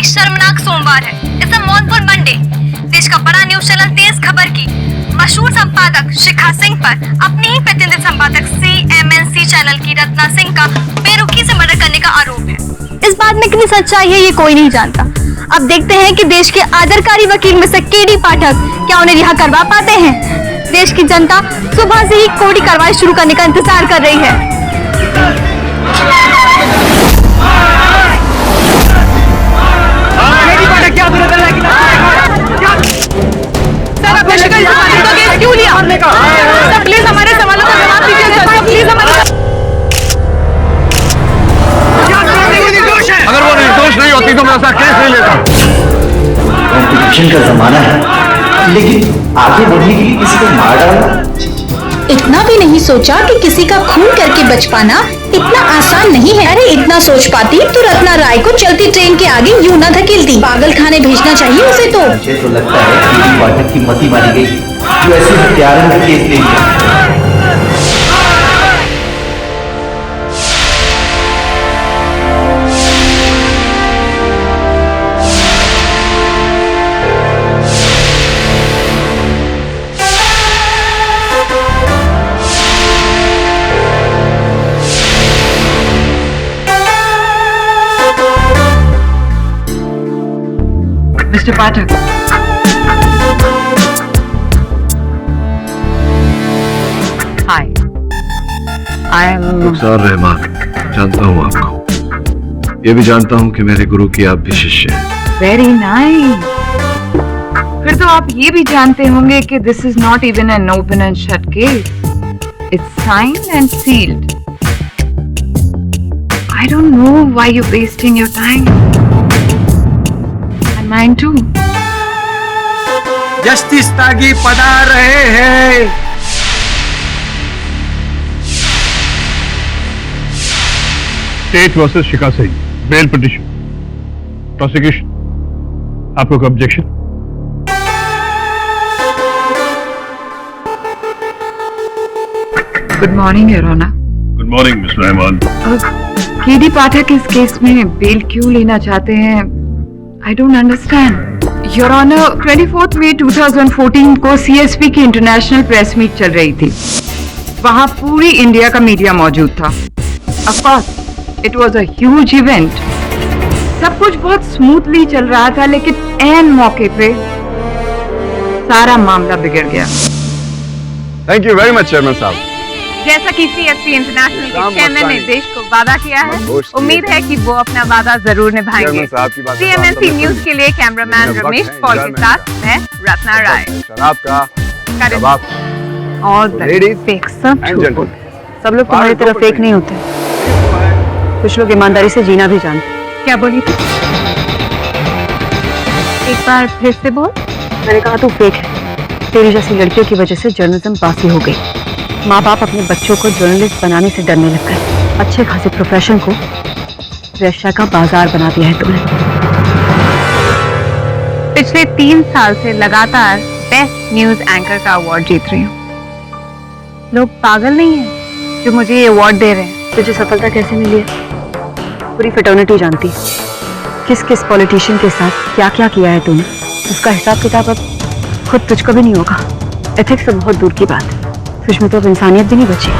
शर्मनाक सोमवार है। It's a mournful Monday. देश का बड़ा न्यूज चैनल तेज खबर की मशहूर संपादक शिखा सिंह पर अपने ही प्रतिनिधि संपादक CMNC चैनल की रत्ना सिंह का बेरुखी से मर्डर करने का आरोप है। इस बात में कितनी सच्चाई है ये कोई नहीं जानता। अब देखते हैं कि देश के आदरकारी वकील मिस्टर KD पाठक क्या उन्हें रिहा करवा पाते हैं। देश की जनता सुबह से ही कोर्ट की कार्रवाई शुरू करने का इंतजार कर रही है। सर, आपने शिखा इस पार्टी का केस क्यों लिया? सर, प्लीज हमारे सवालों का जवाब दीजिए सर। प्लीज हमारे अगर वो निर्दोष नहीं होती तो मैं ऐसा केस नहीं लेता। कॉम्पिटिशन का जमाना है, लेकिन आगे बढ़ने के लिए किसी को मार डालना। इतना भी नहीं सोचा कि किसी का खून करके बच पाना इतना आसान नहीं है। अरे इतना सोच पाती तो रत्ना राय को चलती ट्रेन के आगे यूं न धकेलती। पागल खाने भेजना चाहिए उसे तो। मुझे तो लगता है KD पाठक की मति मारी गई जो ऐसे हत्यारों में केस ले लिया। Mr. Pathak. Hi. I am रुखसार रहमान, जानता हूँ आपको। ये भी जानता हूँ कि मेरे गुरु की आप भी शिष्य हैं। very nice. फिर तो आप ये भी जानते होंगे कि this is not even an open and shut case. It's signed and sealed. I don't know why you're wasting your time. And mine too. Justice Tagi पधार रहे हैं। State versus Shikha Singh, bail petition. Prosecution, आपको कोई objection? Good morning your honour. Good morning miss Rahman. KD Pathak इस केस में बेल क्यों लेना चाहते हैं? I don't understand your honour. 24 मई 2014 को सीएसपी की इंटरनेशनल प्रेस मीट चल रही थी। वहां पूरी इंडिया का मीडिया मौजूद था। Of course it was a huge event. सब कुछ बहुत स्मूथली चल रहा था, लेकिन ऐन मौके पे सारा मामला बिगड़ गया। Thank you very much chairman साहब। जैसा कि सीएसपी इंटरनेशनल के चेयरमैन ने देश को वादा किया है, उम्मीद है कि वो अपना वादा जरूर निभाएंगे। सीएमएनसी न्यूज के लिए कैमरामैन रमेश पॉल के साथ मैं रत्ना राय। शराब का और फेक सब सब लोग तुम्हारी तरह फेक नहीं होते। कुछ लोग ईमानदारी से जीना भी जानते। क्या बोली थी? एक बार फिर से बोल। मैंने कहा तू फेक है। तेरी जैसी लड़कियों की वजह से जर्नलिज्म बासी हो गई। माँ बाप अपने बच्चों को जर्नलिस्ट बनाने से डरने लग गए। अच्छे खासे प्रोफेशन को वेश्या का बाजार बना दिया है तुमने। पिछले 3 साल से लगातार बेस्ट न्यूज एंकर का अवार्ड जीत रही हूँ। लोग पागल नहीं हैं जो मुझे ये अवार्ड दे रहे हैं। तुझे सफलता कैसे मिली है? पूरी फेटर्निटी जानती। किस किस पॉलिटिशियन के साथ क्या क्या किया है तूने, उसका हिसाब किताब अब खुद तुझको भी नहीं होगा। एथिक्स तो बहुत दूर की बात है। तुझमें तो अब इंसानियत भी नहीं बची। ओ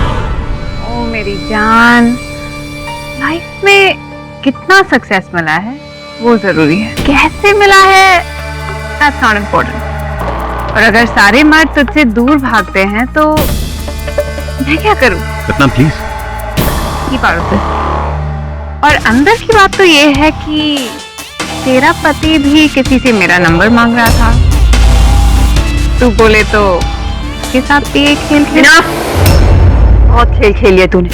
मेरी जान, लाइफ में कितना सक्सेस मिला है वो जरूरी है, कैसे मिला है that's not important। और अगर सारे मर्द तुझसे दूर भागते हैं तो मैं क्या करूं? Ratna please. Keep out of this। और अंदर की बात तो ये है कि तेरा पति भी किसी से मेरा नंबर मांग रहा था। तू बोले तो के साथ भी एक खेल खेला। बहुत खेल खेल लिया तूने।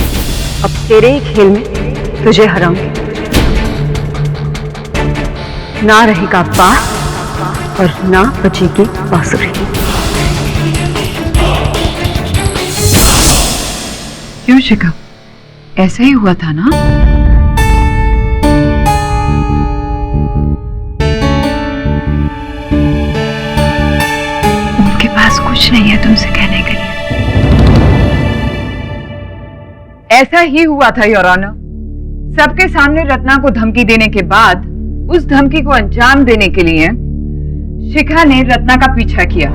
अब तेरे ही खेल में तुझे हराऊंगी। ना रहेगा बात और ना बचेगी बांसुरी। क्यों शिखा, ऐसा ही हुआ था ना? उनके पास कुछ नहीं है तुमसे कहने के लिए। ऐसा ही हुआ था योर ऑनर। सबके सामने रत्ना को धमकी देने के बाद उस धमकी को अंजाम देने के लिए शिखा ने रत्ना का पीछा किया।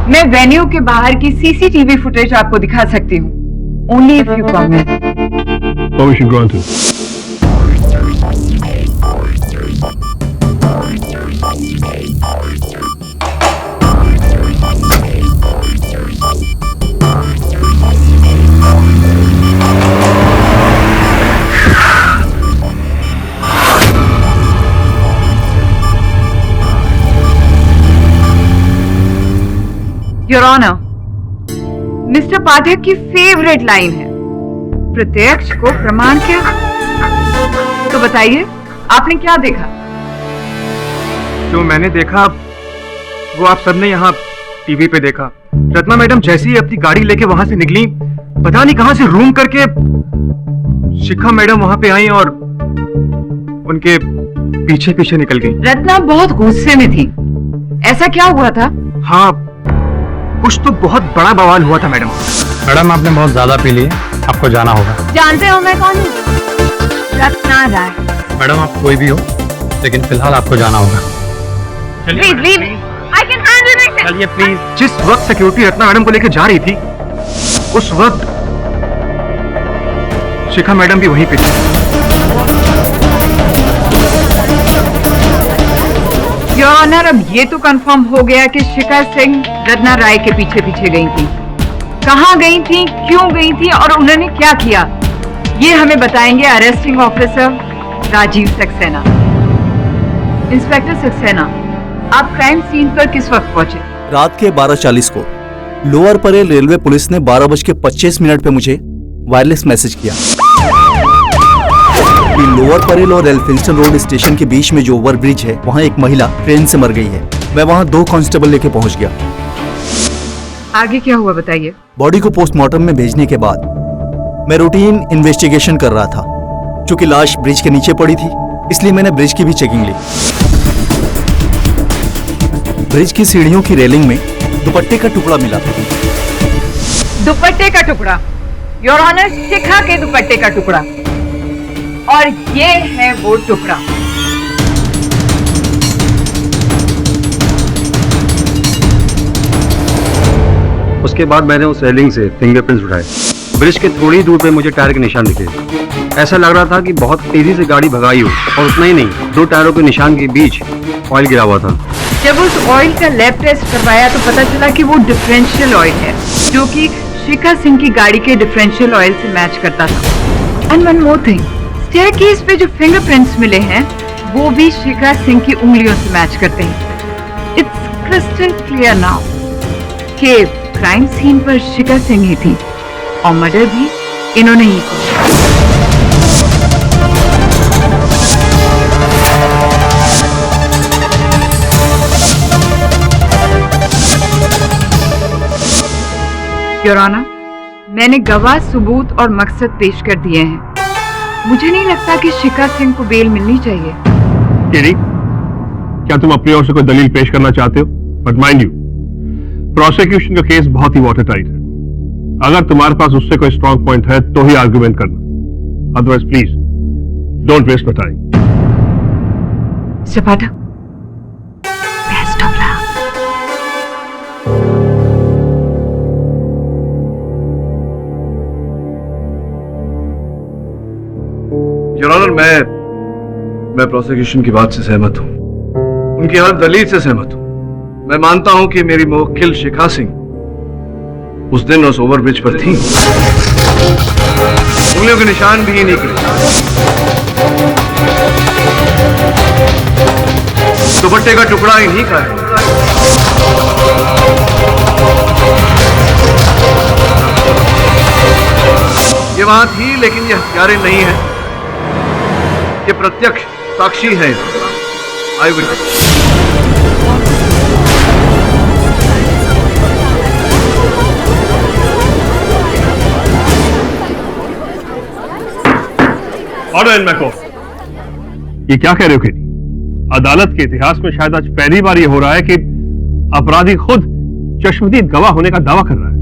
मैं वेन्यू के बाहर की सीसीटीवी फुटेज आपको दिखा सकती हूँ। Only if you permit. Permission granted. Your Honor, mister Pathak की फेवरेट लाइन है, प्रत्यक्ष को प्रमाण क्या? तो बताइए, आपने क्या देखा? जो मैंने देखा वो आप सबने यहाँ टीवी पे देखा। रत्ना मैडम जैसे ही अपनी गाड़ी लेके वहां से निकली, पता नहीं कहां से रूम करके शिखा मैडम वहां पे आई और उनके पीछे पीछे निकल गई। रत्ना बहुत गुस्से में थी। ऐसा क्या हुआ था? हाँ, कुछ तो बहुत बड़ा बवाल हुआ था मैडम। मैडम आपने बहुत ज्यादा पी ली है, आपको जाना होगा। जानते हो मैं कौन हूँ? रत्ना राय। मैडम आप कोई भी हो, लेकिन फिलहाल आपको जाना होगा। चलिए प्लीज। जिस वक्त सिक्योरिटी रत्ना मैडम को लेकर जा रही थी, उस वक्त शिखा मैडम भी वहीं पे थी। योर ऑनर, अब ये तो कंफर्म हो गया कि शिखा सिंह रत्ना राय के पीछे पीछे गई थी। कहाँ गई थी, क्यों गई थी और उन्होंने क्या किया, ये हमें बताएंगे arresting officer Rajiv Saxena. Inspector Saxena, आप क्राइम सीन पर किस वक्त पहुंचे? रात के 12:40 को लोअर परेल रेलवे पुलिस ने 12:25 पे मुझे वायरलेस मैसेज किया कि लोअर परेल और एल्फिंस्टन रोड स्टेशन के बीच में जो ओवर ब्रिज है, वहाँ एक महिला ट्रेन से मर गई है। मैं वहाँ 2 कांस्टेबल लेके पहुँच गया। आगे क्या हुआ बताइए। बॉडी को पोस्टमार्टम में भेजने के बाद मैं रूटीन इन्वेस्टिगेशन कर रहा था चूंकि लाश ब्रिज के नीचे पड़ी थी, इसलिए मैंने ब्रिज की भी चेकिंग ली। ब्रिज की सीढ़ियों की रेलिंग में दुपट्टे का टुकड़ा मिला था। दुपट्टे का टुकड़ा, योर ऑनर, शिखा के दुपट्टे का टुकड़ा, और ये है वो टुकड़ा। उसके बाद मैंने उस रेलिंग से फिंगरप्रिंट्स उठाए। ब्रिज के थोड़ी दूर पे मुझे टायर के निशान दिखे। ऐसा लग रहा था कि बहुत तेजी से गाड़ी भगाई हो, और उतना ही नहीं, 2 टायरों के निशान के बीच ऑयल गिरा हुआ था। जब उस ऑयल का लैब टेस्ट करवाया तो पता चला कि वो डिफरेंशियल ऑयल है, जो कि शिखा सिंह की गाड़ी के डिफरेंशियल ऑयल से मैच करता था। And one more thing, staircase पे जो फिंगरप्रिंट्स मिले हैं वो भी शिखा सिंह की उंगलियों से मैच करते हैं। इट्स क्रिस्टल क्लियर नाउ कि क्राइम सीन पर शिखा सिंह ही थी और मर्डर भी इन्होंने ही किया। योर ऑनर, मैंने गवाह, सबूत और मकसद पेश कर दिए हैं। मुझे नहीं लगता कि शिखा सिंह को बेल मिलनी चाहिए। केडी, क्या तुम अपनी ओर से कोई दलील पेश करना चाहते हो? बट माइंड यू, प्रोसिक्यूशन का केस बहुत ही वाटर टाइट है। अगर तुम्हारे पास उससे कोई स्ट्रॉन्ग पॉइंट है तो ही आर्गुमेंट करना, otherwise please don't waste my time. Mister Pathak, best of luck. Your honour, मैं प्रोसिक्यूशन की बात से सहमत हूं, उनकी हर दलील से सहमत हूं। मैं मानता हूं कि मेरी मुवक्किल शिखा सिंह उस दिन उस ओवरब्रिज पर थी। उंगलियों के निशान भी निकले, दुपट्टे का टुकड़ा इन्हीं का है। ये वहां थी, लेकिन ये हत्यारे नहीं है, ये प्रत्यक्ष साक्षी है। Eye witness. ऑर्डर इन मैको। ये क्या कह रहे हो केडी? अदालत के इतिहास में शायद आज पहली बार ये हो रहा है कि अपराधी खुद चश्मदीद गवाह होने का दावा कर रहा है।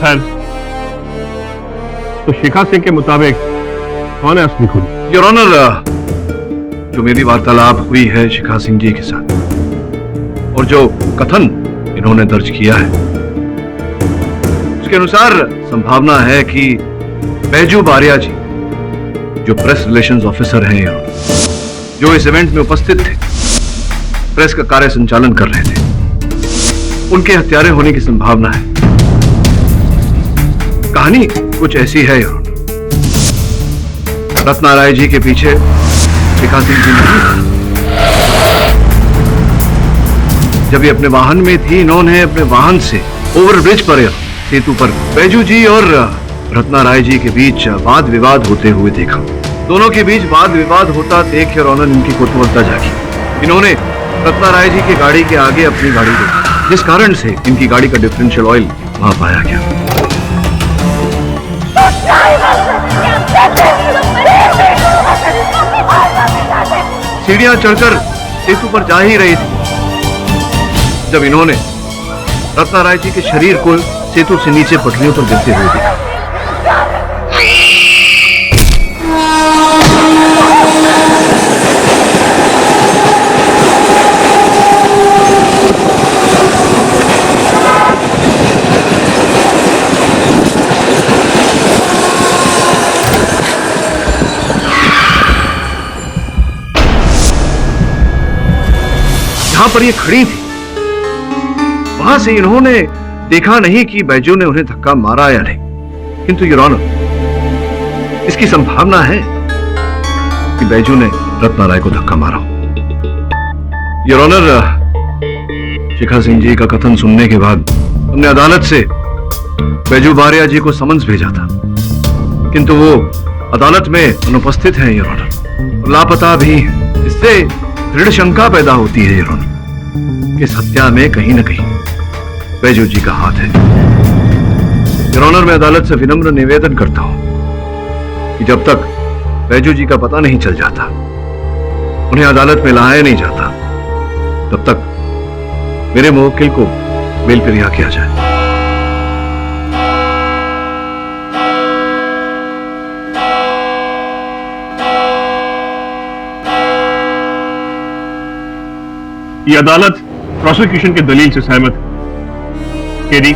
खैर, तो शिखा सिंह के मुताबिक कौन है असली खूनी? योर ऑनर, जो मेरी वार्तालाप हुई है शिखा सिंह जी के साथ और जो कथन इन्होंने दर्ज किया है, उसके अनुसार संभावना है कि बैजू बारिया जी, जो प्रेस रिलेशंस ऑफिसर हैं, जो इस इवेंट में उपस्थित थे, प्रेस का कार्य संचालन कर रहे थे, उनके हत्यारे होने की संभावना है। कहानी कुछ ऐसी है योर ऑनर, रत्ना राय जी के पीछे शिखा सिंह जी नहीं। जब ये अपने वाहन में थी, इन्होंने अपने वाहन से ओवरब्रिज पर, सेतु पर बैजू जी और रत्ना राय जी के बीच वाद विवाद होते हुए देखा। दोनों के बीच वाद विवाद होता देख योर ऑनर इनकी कुतूहलता जागी। इन्होंने रत्ना राय जी की गाड़ी के आगे अपनी गाड़ी रोकी, जिस कारण से इनकी गाड़ी का डिफरेंशियल ऑयल वहां पाया गया। सीढ़ियां चढ़कर सेतु पर जा ही रही थी जब इन्होंने रत्ना राय जी के शरीर को सेतु से नीचे पटरियों पर गिरते हुए देखा। जहां पर ये खड़ी थी, वहां से इन्होंने देखा नहीं कि बैजू ने उन्हें धक्का मारा या नहीं, किंतु योर ऑनर, इसकी संभावना है कि बैजू ने रत्ना राय को धक्का मारा हो। योर ऑनर, शिखा सिंह जी का कथन सुनने के बाद हमने अदालत से बैजू बारिया जी को समन्स भेजा था, किंतु वो अदालत में अनुपस्थित हैं योर ऑनर, लापता भी हैं। इससे दृढ़ शंका पैदा होती है योर ऑनर कि इस हत्या में कहीं न कहीं बैजू जी का हाथ है। योर ऑनर, मैं अदालत से विनम्र निवेदन करता हूं कि जब तक बैजू जी का पता नहीं चल जाता, उन्हें अदालत में लाया नहीं जाता, तब तक मेरे मुवक्किल को बेल पर रिहा किया जाए। ये अदालत प्रोसिक्यूशन के दलील से सहमत है। केडी,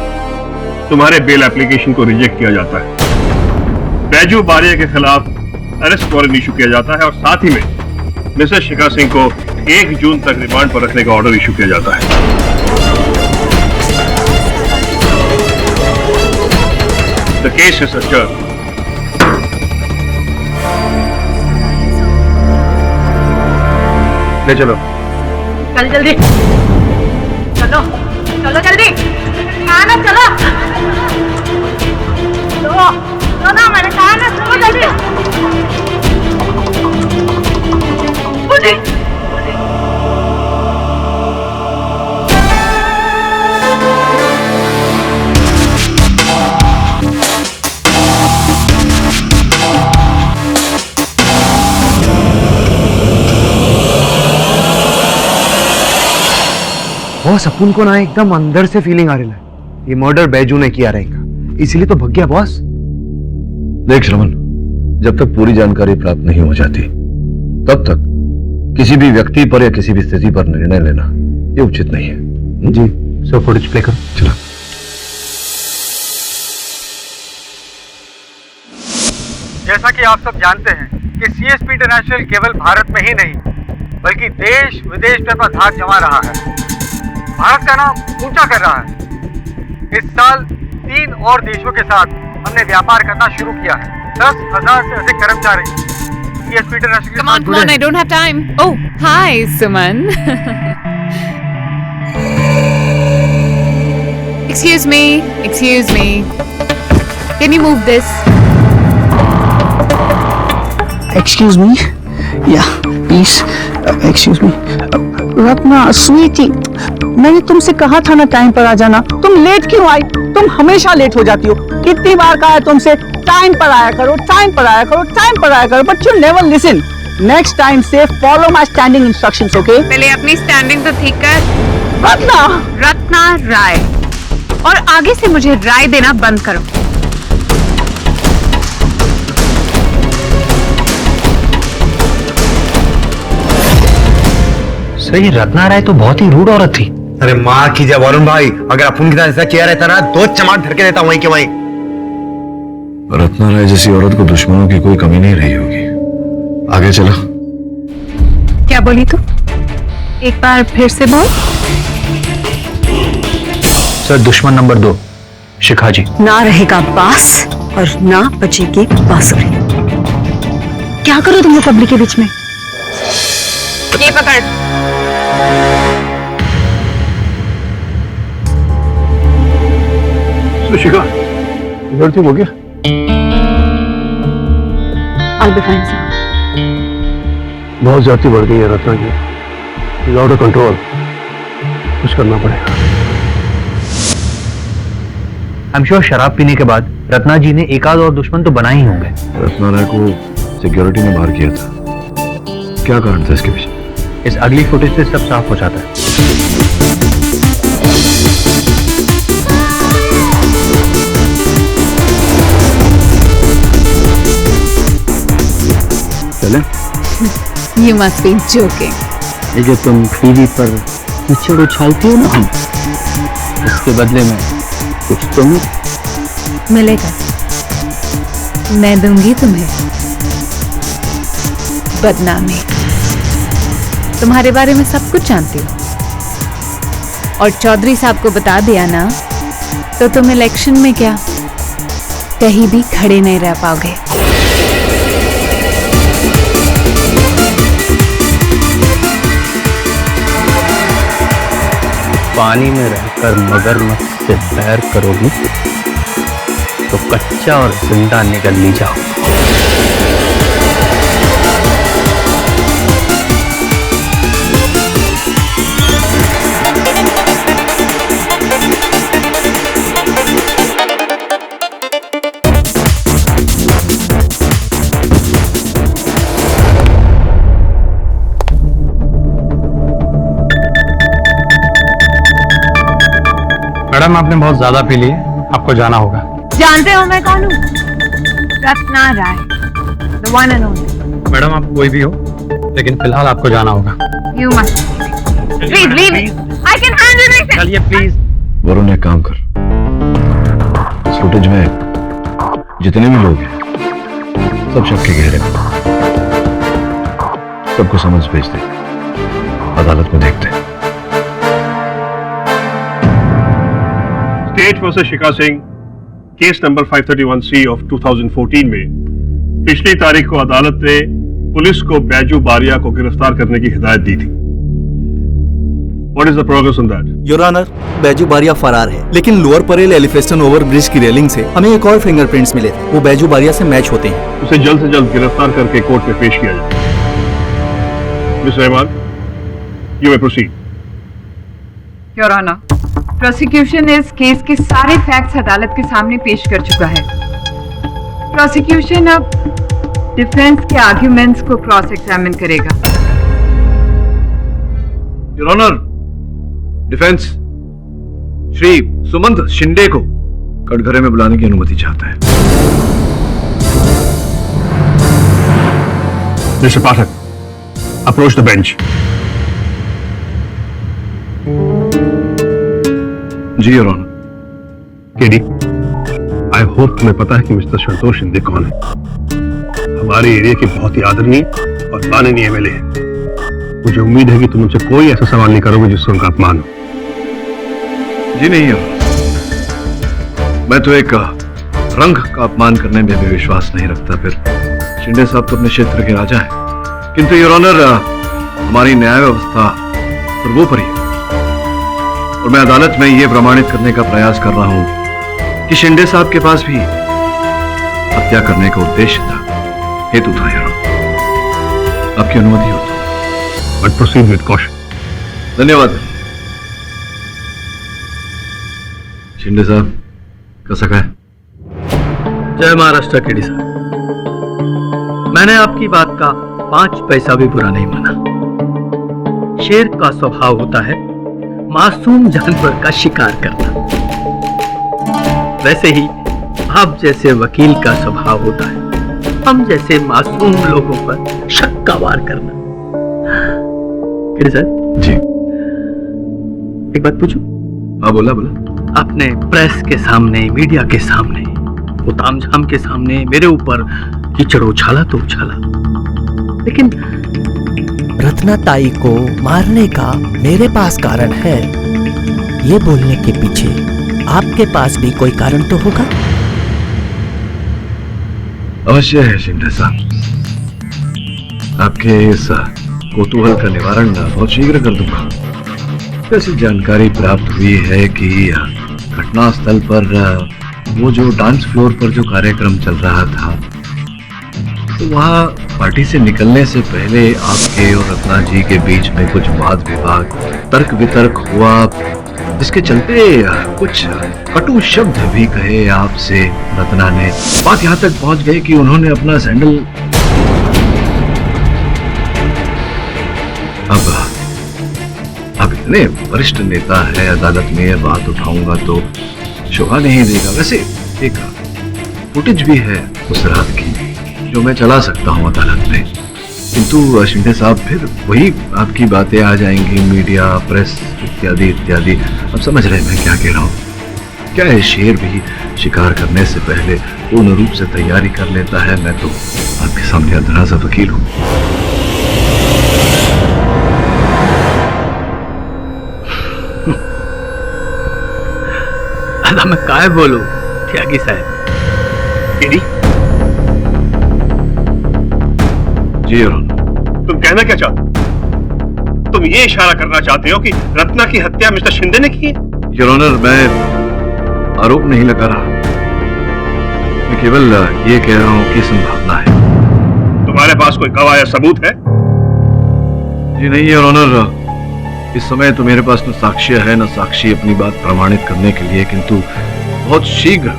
तुम्हारे बेल एप्लीकेशन को रिजेक्ट किया जाता है। बैजू बारिया के खिलाफ अरेस्ट वारंट इशू किया जाता है और साथ ही में मिसेस शिखा सिंह को 1 जून तक रिमांड पर रखने का ऑर्डर इशू किया जाता है। The case is adjourned. ले चलो। चल जल्दी, चलो चलो जल्दी, आना चलो, चलो ना, मैंने कहा ना, चलो जल्दी। बॉस, अपन को ना एकदम अंदर से फीलिंग आ रही है ये मर्डर बैजू ने किया रहेगा, इसीलिए तो भग गया बॉस। देख श्रवण, जब तक पूरी जानकारी प्राप्त नहीं हो जाती तब तक किसी भी व्यक्ति पर या किसी भी स्थिति पर निर्णय लेना ये उचित नहीं है। जी सो फुटेज प्ले करो। चलो। जैसा कि आप सब जानते हैं कि सीएसपी इंटरनेशनल केवल भारत में ही नहीं बल्कि देश विदेश में अपना धाक जमा रहा है, भारत का नाम ऊंचा कर रहा है। इस साल 3 और देशों के साथ हमने व्यापार करना शुरू किया है। 10,000 से अधिक कर्मचारी सीएसपी इंटरनेशनल के Come on, come on, I don't have time. Oh, hi, Suman. Excuse me, excuse me. Can you move this? Excuse me? Yeah, please. Excuse me. Ratna, sweetie, मैंने तुमसे कहा था ना टाइम पर आ जाना, तुम लेट क्यों आई? तुम हमेशा लेट हो जाती हो। कितनी बार कहा है तुमसे टाइम पर आया करो, टाइम पर आया करो, टाइम पर आया करो, but you never listen. Next time से follow my standing instructions, okay? पहले अपनी स्टैंडिंग तो ठीक कर। रत्ना, रत्ना राय, और आगे से मुझे राय देना बंद करो। सही, रत्ना राय तो बहुत ही रूड औरत थी। अरे माँ की जब वरुण भाई, अगर अपन की तरह ऐसा किया रहता ना, 2 चमाट धर के देता वहीं के वहीं। रत्ना राय जैसी औरत को दुश्मनों की कोई कमी नहीं रही होगी। आगे चला। क्या बोली तू? एक बार फिर से बोल। सर, दुश्मन नंबर 2 शिखा जी। ना रहेगा बास और ना बचेगी बांसुरी। क्या करो तुम लोग पब्लिक के बीच में? ये पकड़। शिखा, गलती हो गया। I'll be fine, sir. बहुत ज्यादा बढ़ गई है रत्ना जी, आउट ऑफ कंट्रोल। कुछ करना पड़ेगा। I'm sure शराब पीने के बाद रत्ना जी ने एक आध और दुश्मन तो बना ही होंगे। रत्ना राय को सिक्योरिटी में बाहर किया था, क्या कारण था इसके पीछे? इस अगली फुटेज से सब साफ हो जाता है। चले? You must be joking. ये जो तुम टीवी पर कीचड़ उछालती हो ना, हम इसके बदले में कुछ तो मिलेगा। मैं दूंगी तुम्हें बदनामी। तुम्हारे बारे में सब कुछ जानती हूँ, और चौधरी साहब को बता दिया ना तो तुम इलेक्शन में क्या कहीं भी खड़े नहीं रह पाओगे। पानी में रहकर मगरमच्छ से पैर करोगी तो कच्चा और जिंदा निकल ली जाओ। मैडम आपने बहुत ज्यादा पी ली है, आपको जाना होगा। जानते हो मैं कौन हूँ? रत्ना राय, the one and only। Madam आप कोई भी हो, लेकिन फिलहाल आपको जाना होगा। You must please leave me. I can handle it। चलिए प्लीज। वरुण एक काम कर, इस फुटेज में जितने भी लोग हैं सब शक के घेरे में, सबको समझ भेज दे, अदालत में देखते हैं। State versus Shikha Singh case number 531C of 2014 में पिछली तारीख को अदालत ने पुलिस को बैजू बारिया को गिरफ्तार करने की हिदायत दी थी। What is the progress on that? Your honour, Baiju Bariya फरार है, लेकिन Lower Parel Elphinstone over bridge की रेलिंग से हमें एक और फिंगरप्रिंट्स मिले थे, वो बैजू बारिया से मैच होते हैं। उसे जल्द से जल्द गिरफ्तार करके कोर्ट में पेश किया जाए। Miss Rahman, you may proceed. Your honour, prosecution इस केस के सारे फैक्ट्स अदालत के सामने पेश कर चुका है। प्रोसिक्यूशन अब डिफेंस के आर्ग्यूमेंट्स को क्रॉस एग्जामिन करेगा। Your honour, defence Shri Sumant Shinde को कटघरे में बुलाने की अनुमति चाहता है। Mister Pathak, approach the bench. जी your honour. KD, I hope तुम्हें पता है कि मिस्टर संतोष शिंदे कौन है। हमारे एरिया के बहुत ही आदरणीय और माननीय एमएलए हैं। मुझे उम्मीद है कि तुम उनसे कोई ऐसा सवाल नहीं करोगे जिससे उनका अपमान हो। जी नहीं हो, मैं तो एक रंग का अपमान करने में भी विश्वास नहीं रखता। फिर शिंदे साहब तो अपने क्षेत्र के राजा हैं, किंतु योर ऑनर हमारी न्याय व्यवस्था सर्वोपरि है और मैं अदालत में ये प्रमाणित करने का प्रयास कर रहा हूं कि शिंदे साहब के पास भी हत्या करने का उद्देश्य था, हेतु था। योर ऑनर, आपकी अनुमति हो तो। But proceed with caution. धन्यवाद। शिंदे साहब, कैसा है? जय महाराष्ट्र केडी साहब, मैंने आपकी बात का 5 पैसा भी बुरा नहीं माना। शेर का स्वभाव होता है मासूम जानवर का शिकार करना, वैसे ही आप जैसे वकील का स्वभाव होता है हम जैसे मासूम लोगों पर शक का वार करना। केडी साहब जी, एक बात पूछूं? हाँ बोला बोला। अपने प्रेस के सामने, मीडिया के सामने, वो तामझाम के सामने मेरे ऊपर कीचड़ उछाला तो उछाला, लेकिन रत्ना ताई को मारने का मेरे पास कारण है, ये बोलने के पीछे आपके पास भी कोई कारण तो होगा। अवश्य है शिंदे साहब, आपके इस कौतूहल का निवारण बहुत शीघ्र कर दूंगा। ऐसी जानकारी प्राप्त हुई है कि घटनास्थल पर वो जो डांस फ्लोर पर जो कार्यक्रम चल रहा था, तो वहाँ पार्टी से निकलने से पहले आपके और रत्ना जी के बीच में कुछ वाद विवाद, तर्क वितर्क हुआ, जिसके चलते कुछ कटु शब्द भी कहे आपसे रत्ना ने। बात यहाँ तक पहुंच गई कि उन्होंने अपना सैंडल अब इतने वरिष्ठ नेता है, अदालत में यह बात उठाऊंगा तो शोभा नहीं देगा। वैसे एक फुटेज भी है उस रात की जो मैं चला सकता हूं अदालत में, किंतु शिंदे साहब फिर वही आपकी बातें आ जाएंगी, मीडिया, प्रेस इत्यादि इत्यादि। अब समझ रहे मैं क्या कह रहा हूं? क्या है, शेर भी शिकार करने से पहले पूर्ण रूप से तैयारी कर लेता है। मैं तो आपके सामने अधरा सा वकील हूं। मैं काय बोलूं त्यागी साहब? केडी, जी तुम कहना क्या चाहते हो? तुम ये इशारा करना चाहते हो कि रत्ना की हत्या मिस्टर शिंदे ने की है? योर ऑनर, मैं आरोप नहीं लगा रहा, मैं केवल ये कह रहा हूं कि संभावना है। तुम्हारे पास कोई गवाह या सबूत है? जी नहीं योर ऑनर, इस समय तो मेरे पास न साक्ष्य है न साक्षी अपनी बात प्रमाणित करने के लिए, किंतु बहुत शीघ्र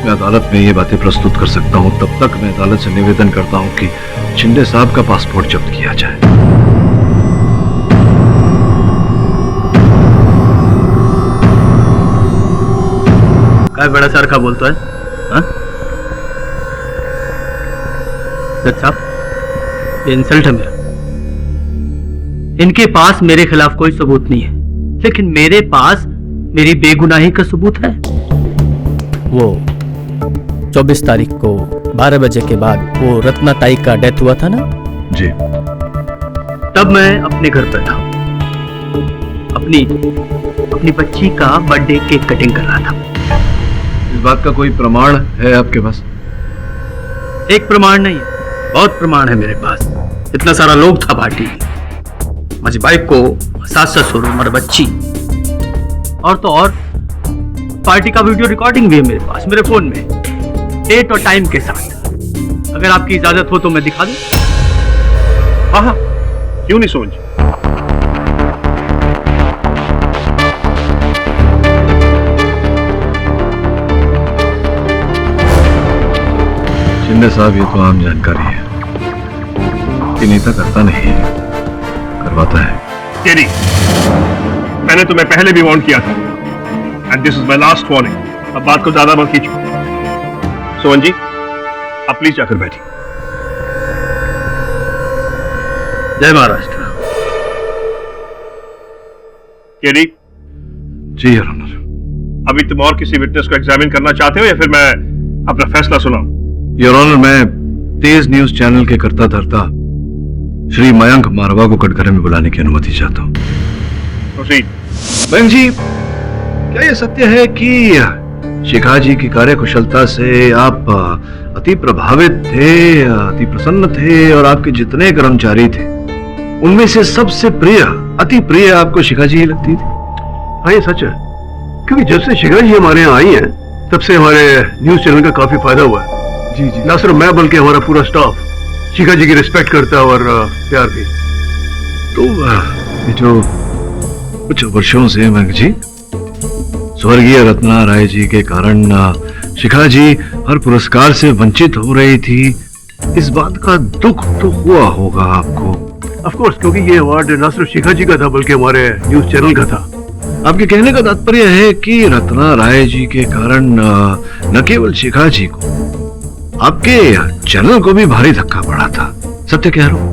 मैं अदालत में ये बातें प्रस्तुत कर सकता हूं। तब तक मैं अदालत से निवेदन करता हूं कि शिंदे साहब का पासपोर्ट जब्त किया जाए। भाई बड़ा सर का बोलता है हाँ? जज साहब, ये इंसल्ट है मेरा। इनके पास मेरे खिलाफ कोई सबूत नहीं है, लेकिन मेरे पास मेरी बेगुनाही का सबूत है। वो 24 तारीख को 12 बजे के बाद वो रत्ना ताई का डेथ हुआ था ना? जी। तब मैं अपने घर पर था, अपनी बच्ची का बर्थडे केक कटिंग कर रहा था। इस बात का कोई प्रमाण है आपके पास? एक प्रमाण नहीं है, बहुत प्रमाण है मेरे पास। इतना सारा लोग था पार्टी में, मुझे बाइक को 7 ससुर उम्र बच्ची, और तो और पार्टी का वीडियो रिकॉर्डिंग भी है मेरे पास, मेरे फोन में, डेट और टाइम के साथ। अगर आपकी इजाजत हो तो मैं दिखा दूं। हाँ, क्यों नहीं सोच। शिंदे साहब, ये तो आम जानकारी है कि नेता करता नहीं है, करवाता है। केडी, मैंने तुम्हें पहले भी वार्न किया था, and this is my last warning. अब बात को ज्यादा मत खींचो। सोहन जी, आप प्लीज जाकर बैठिए। जय महाराष्ट्र। केडी। जी योर ऑनर। अभी तुम और किसी विटनेस को एग्जामिन करना चाहते हो या फिर मैं अपना फैसला सुनाऊं? योर ऑनर, मैं तेज न्यूज चैनल के करता धरता श्री मयंक मारवा को कटघरे में बुलाने की अनुमति चाहता हूँ। मयंक जी, क्या यह सत्य है कि शिखा जी की कार्यकुशलता से आप अति प्रभावित थे, अति प्रसन्न थे, और आपके जितने कर्मचारी थे उनमें से सबसे प्रिय, अति प्रिय आपको शिखा जी ही लगती थी? हाँ, ये सच है, क्योंकि जब से शिखा जी हमारे यहाँ आई हैं, तब से हमारे न्यूज चैनल का काफी फायदा हुआ है। जी जी। ना सिर्फ मैं बल्कि हमारा पूरा स्टाफ शिखा जी की रिस्पेक्ट करता है और प्यार भी। तो ये जो कुछ वर्षों से मयंक जी, स्वर्गीय रत्ना राय जी के कारण शिखा जी हर पुरस्कार से वंचित हो रही थी, इस बात का दुख तो हुआ होगा आपको? ऑफ कोर्स, क्योंकि ये अवार्ड न सिर्फ शिखा जी का था बल्कि हमारे न्यूज चैनल का था। आपके कहने का तात्पर्य है कि रत्ना राय जी के कारण न केवल शिखा जी को, आपके चैनल को भी भारी धक्का पड़ा था, सत्य कह रहा हूँ?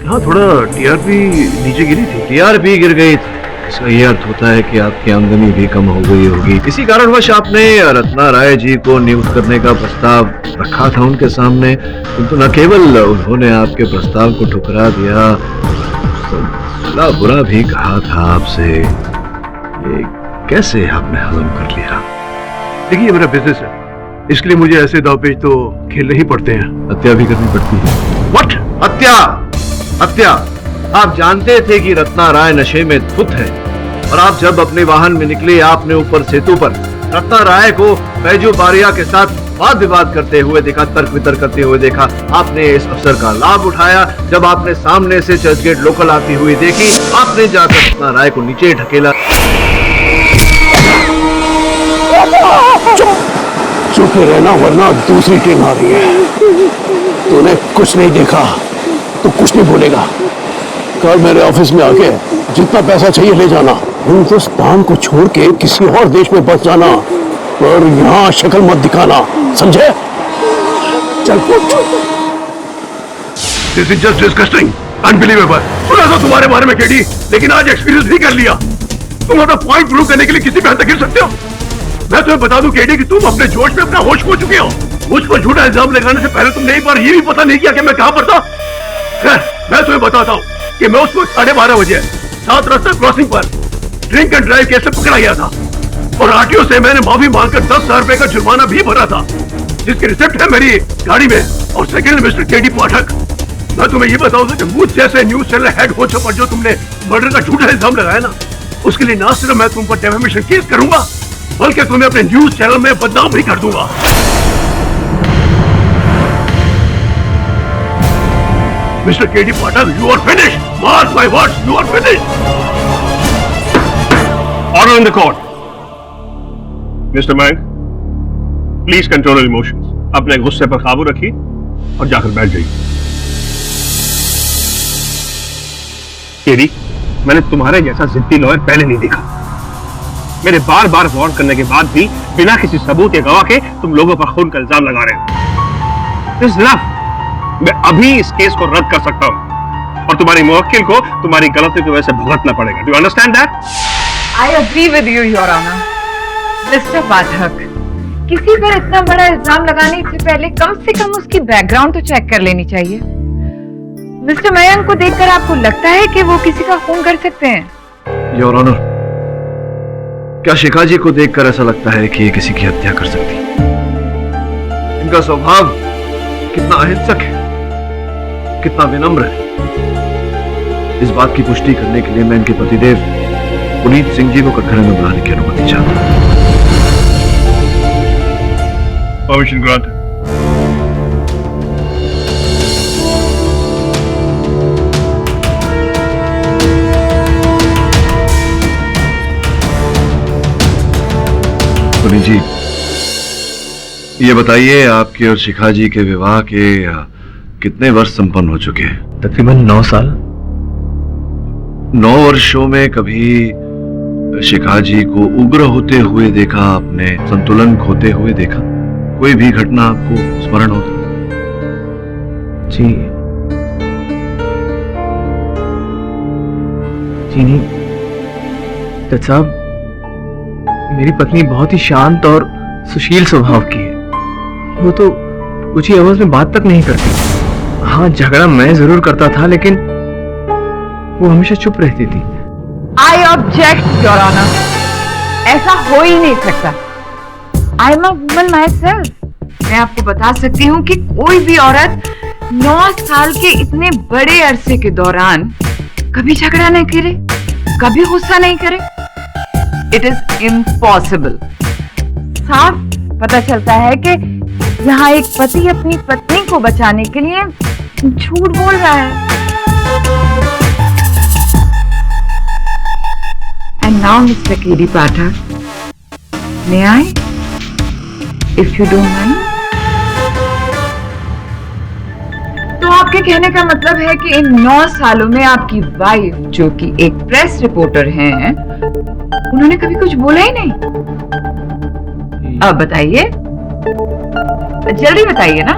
हाँ, थोड़ा टीआरपी नीचे गिरी थी। टीआरपी गिर गई थी, इसका यह अर्थ होता है कि आपकी आमदनी भी कम हो गई होगी। इसी कारणवश आपने रत्ना राय जी को नियुक्त करने का प्रस्ताव रखा था उनके सामने, किंतु न केवल उन्होंने आपके प्रस्ताव को ठुकरा दिया, भला बुरा भी कहा था आपसे। ये कैसे आपने हजम कर लिया? देखिए, मेरा बिजनेस है, इसलिए मुझे ऐसे दावपेच तो खेलने ही पड़ते हैं। हत्या भी करनी पड़ती है। व्हाट? हत्या? हत्या? आप जानते थे कि रत्ना राय नशे में धुत है, और आप जब अपने वाहन में निकले, आपने ऊपर सेतु पर रत्ना राय को बैजू बारिया के साथ वाद विवाद करते हुए देखा, तर्क वितर्क करते हुए देखा। आपने इस अवसर का लाभ उठाया। जब आपने सामने से चर्चगेट लोकल आती हुई देखी, आपने जाकर रत्ना राय को नीचे ढकेला। चुप रहना, वरना दूसरी टीम आ रही है। तूने कुछ नहीं देखा तो कुछ नहीं बोलेगा। कल मेरे ऑफिस में आके जितना पैसा चाहिए ले जाना। हिंदुस्तान को छोड़ के किसी और देश में बस जाना, पर यहाँ शक्ल मत दिखाना, समझे? चल this is just disgusting, unbelievable. सुना था तुम्हारे बारे में केडी, लेकिन आज एक्सपीरियंस भी कर लिया। तुम अपना पॉइंट प्रूव करने के लिए किसी पे हद तक गिर सकते हो। मैं तुम्हें बता दूं केडी कि तुम अपने जोश में अपना होश खो चुके हो। मुझ पर झूठा इल्जाम लगाने से पहले तुमने एक बार ये भी पता नहीं किया कि मैं कहां पर था। मैं तुम्हें बताता हूँ कि मैं उसको 12:30 बजे 7 रास्ता क्रॉसिंग पर ड्रिंक एंड ड्राइव केस से पकड़ा गया था, और आरटीओ से मैंने माफी मांगकर 10,000 रुपए का जुर्माना भी भरा था, जिसकी रिसिप्ट है मेरी गाड़ी में। और सेकंड, मिस्टर केडी पाठक, मैं तुम्हें ये बताऊं कि मुझ जैसे न्यूज चैनल हेड हो पर जो तुमने मर्डर का झूठा इल्जाम लगाया ना, उसके लिए ना सिर्फ मैं तुम पर डेफेमेशन केस करूंगा, बल्कि तुम्हें अपने न्यूज चैनल में बदनाम भी कर दूंगा। Mr. K.D. Pathak, you are finished. Mark my words, you are finished. Order in the court. Mr. Mayank, please control your emotions. अपने गुस्से पर काबू रखिए और जाकर बैठ जाइए। केडी, मैंने तुम्हारे जैसा जिद्दी लॉयर पहले नहीं देखा। मेरे बार बार वार्न करने के बाद भी बिना किसी सबूत या गवाह के तुम लोगों पर खून का इल्जाम लगा रहे हो। This is enough। मैं अभी इस केस को रद्द कर सकता हूं और तुम्हारी मुवक्किल को तुम्हारी गलती की वजह से भुगतना पड़ेगा। Do you understand that? I agree with you, Your Honor. Mister Pathak, किसी पर इतना बड़ा इल्जाम लगाने से पहले कम से कम उसकी बैकग्राउंड तो चेक कर लेनी चाहिए। मिस्टर मयंक को देखकर आपको लगता है कि वो किसी का खून कर सकते हैं? योर ऑनर, क्या शिखा जी को देखकर ऐसा लगता है कि ये किसी की हत्या कर सकती है? इनका स्वभाव कितना अहिंसक है, कितना विनम्र है। इस बात की पुष्टि करने के लिए मैं इनके पतिदेव पुनीत सिंह जी को कटघरे में बुलाने की अनुमति चाहता हूं। Permission grant. पुनीत जी, ये बताइए आपके और शिखा जी के विवाह के कितने वर्ष संपन्न हो चुके हैं? तकरीबन 9 साल। 9 वर्षों में कभी शिखा जी को उग्र होते हुए देखा आपने? संतुलन खोते हुए देखा? कोई भी घटना आपको स्मरण हो? जी नहीं डॉक्टर साहब, मेरी पत्नी बहुत ही शांत और सुशील स्वभाव की है। वो तो ऊंची आवाज में बात तक नहीं करती। हाँ, झगड़ा मैं जरूर करता था, लेकिन वो हमेशा चुप रहती थी। I object, Your Honor. ऐसा हो ही नहीं सकता। I am a woman myself. मैं आपको बता सकती हूँ कि कोई भी औरत 9 साल के इतने बड़े अरसे के दौरान कभी झगड़ा नहीं करे, कभी गुस्सा नहीं करे। It is impossible. साफ पता चलता है कि यहाँ एक पति अपनी पत्नी को बचाने के लिए झूठ बोल रहा है। And now, Mr. K.D. Pathak, may I, if you don't mind? तो आपके कहने का मतलब है कि इन 9 सालों में आपकी वाइफ, जो कि एक प्रेस रिपोर्टर हैं, उन्होंने कभी कुछ बोला ही नहीं? अब बताइए, जल्दी बताइए ना।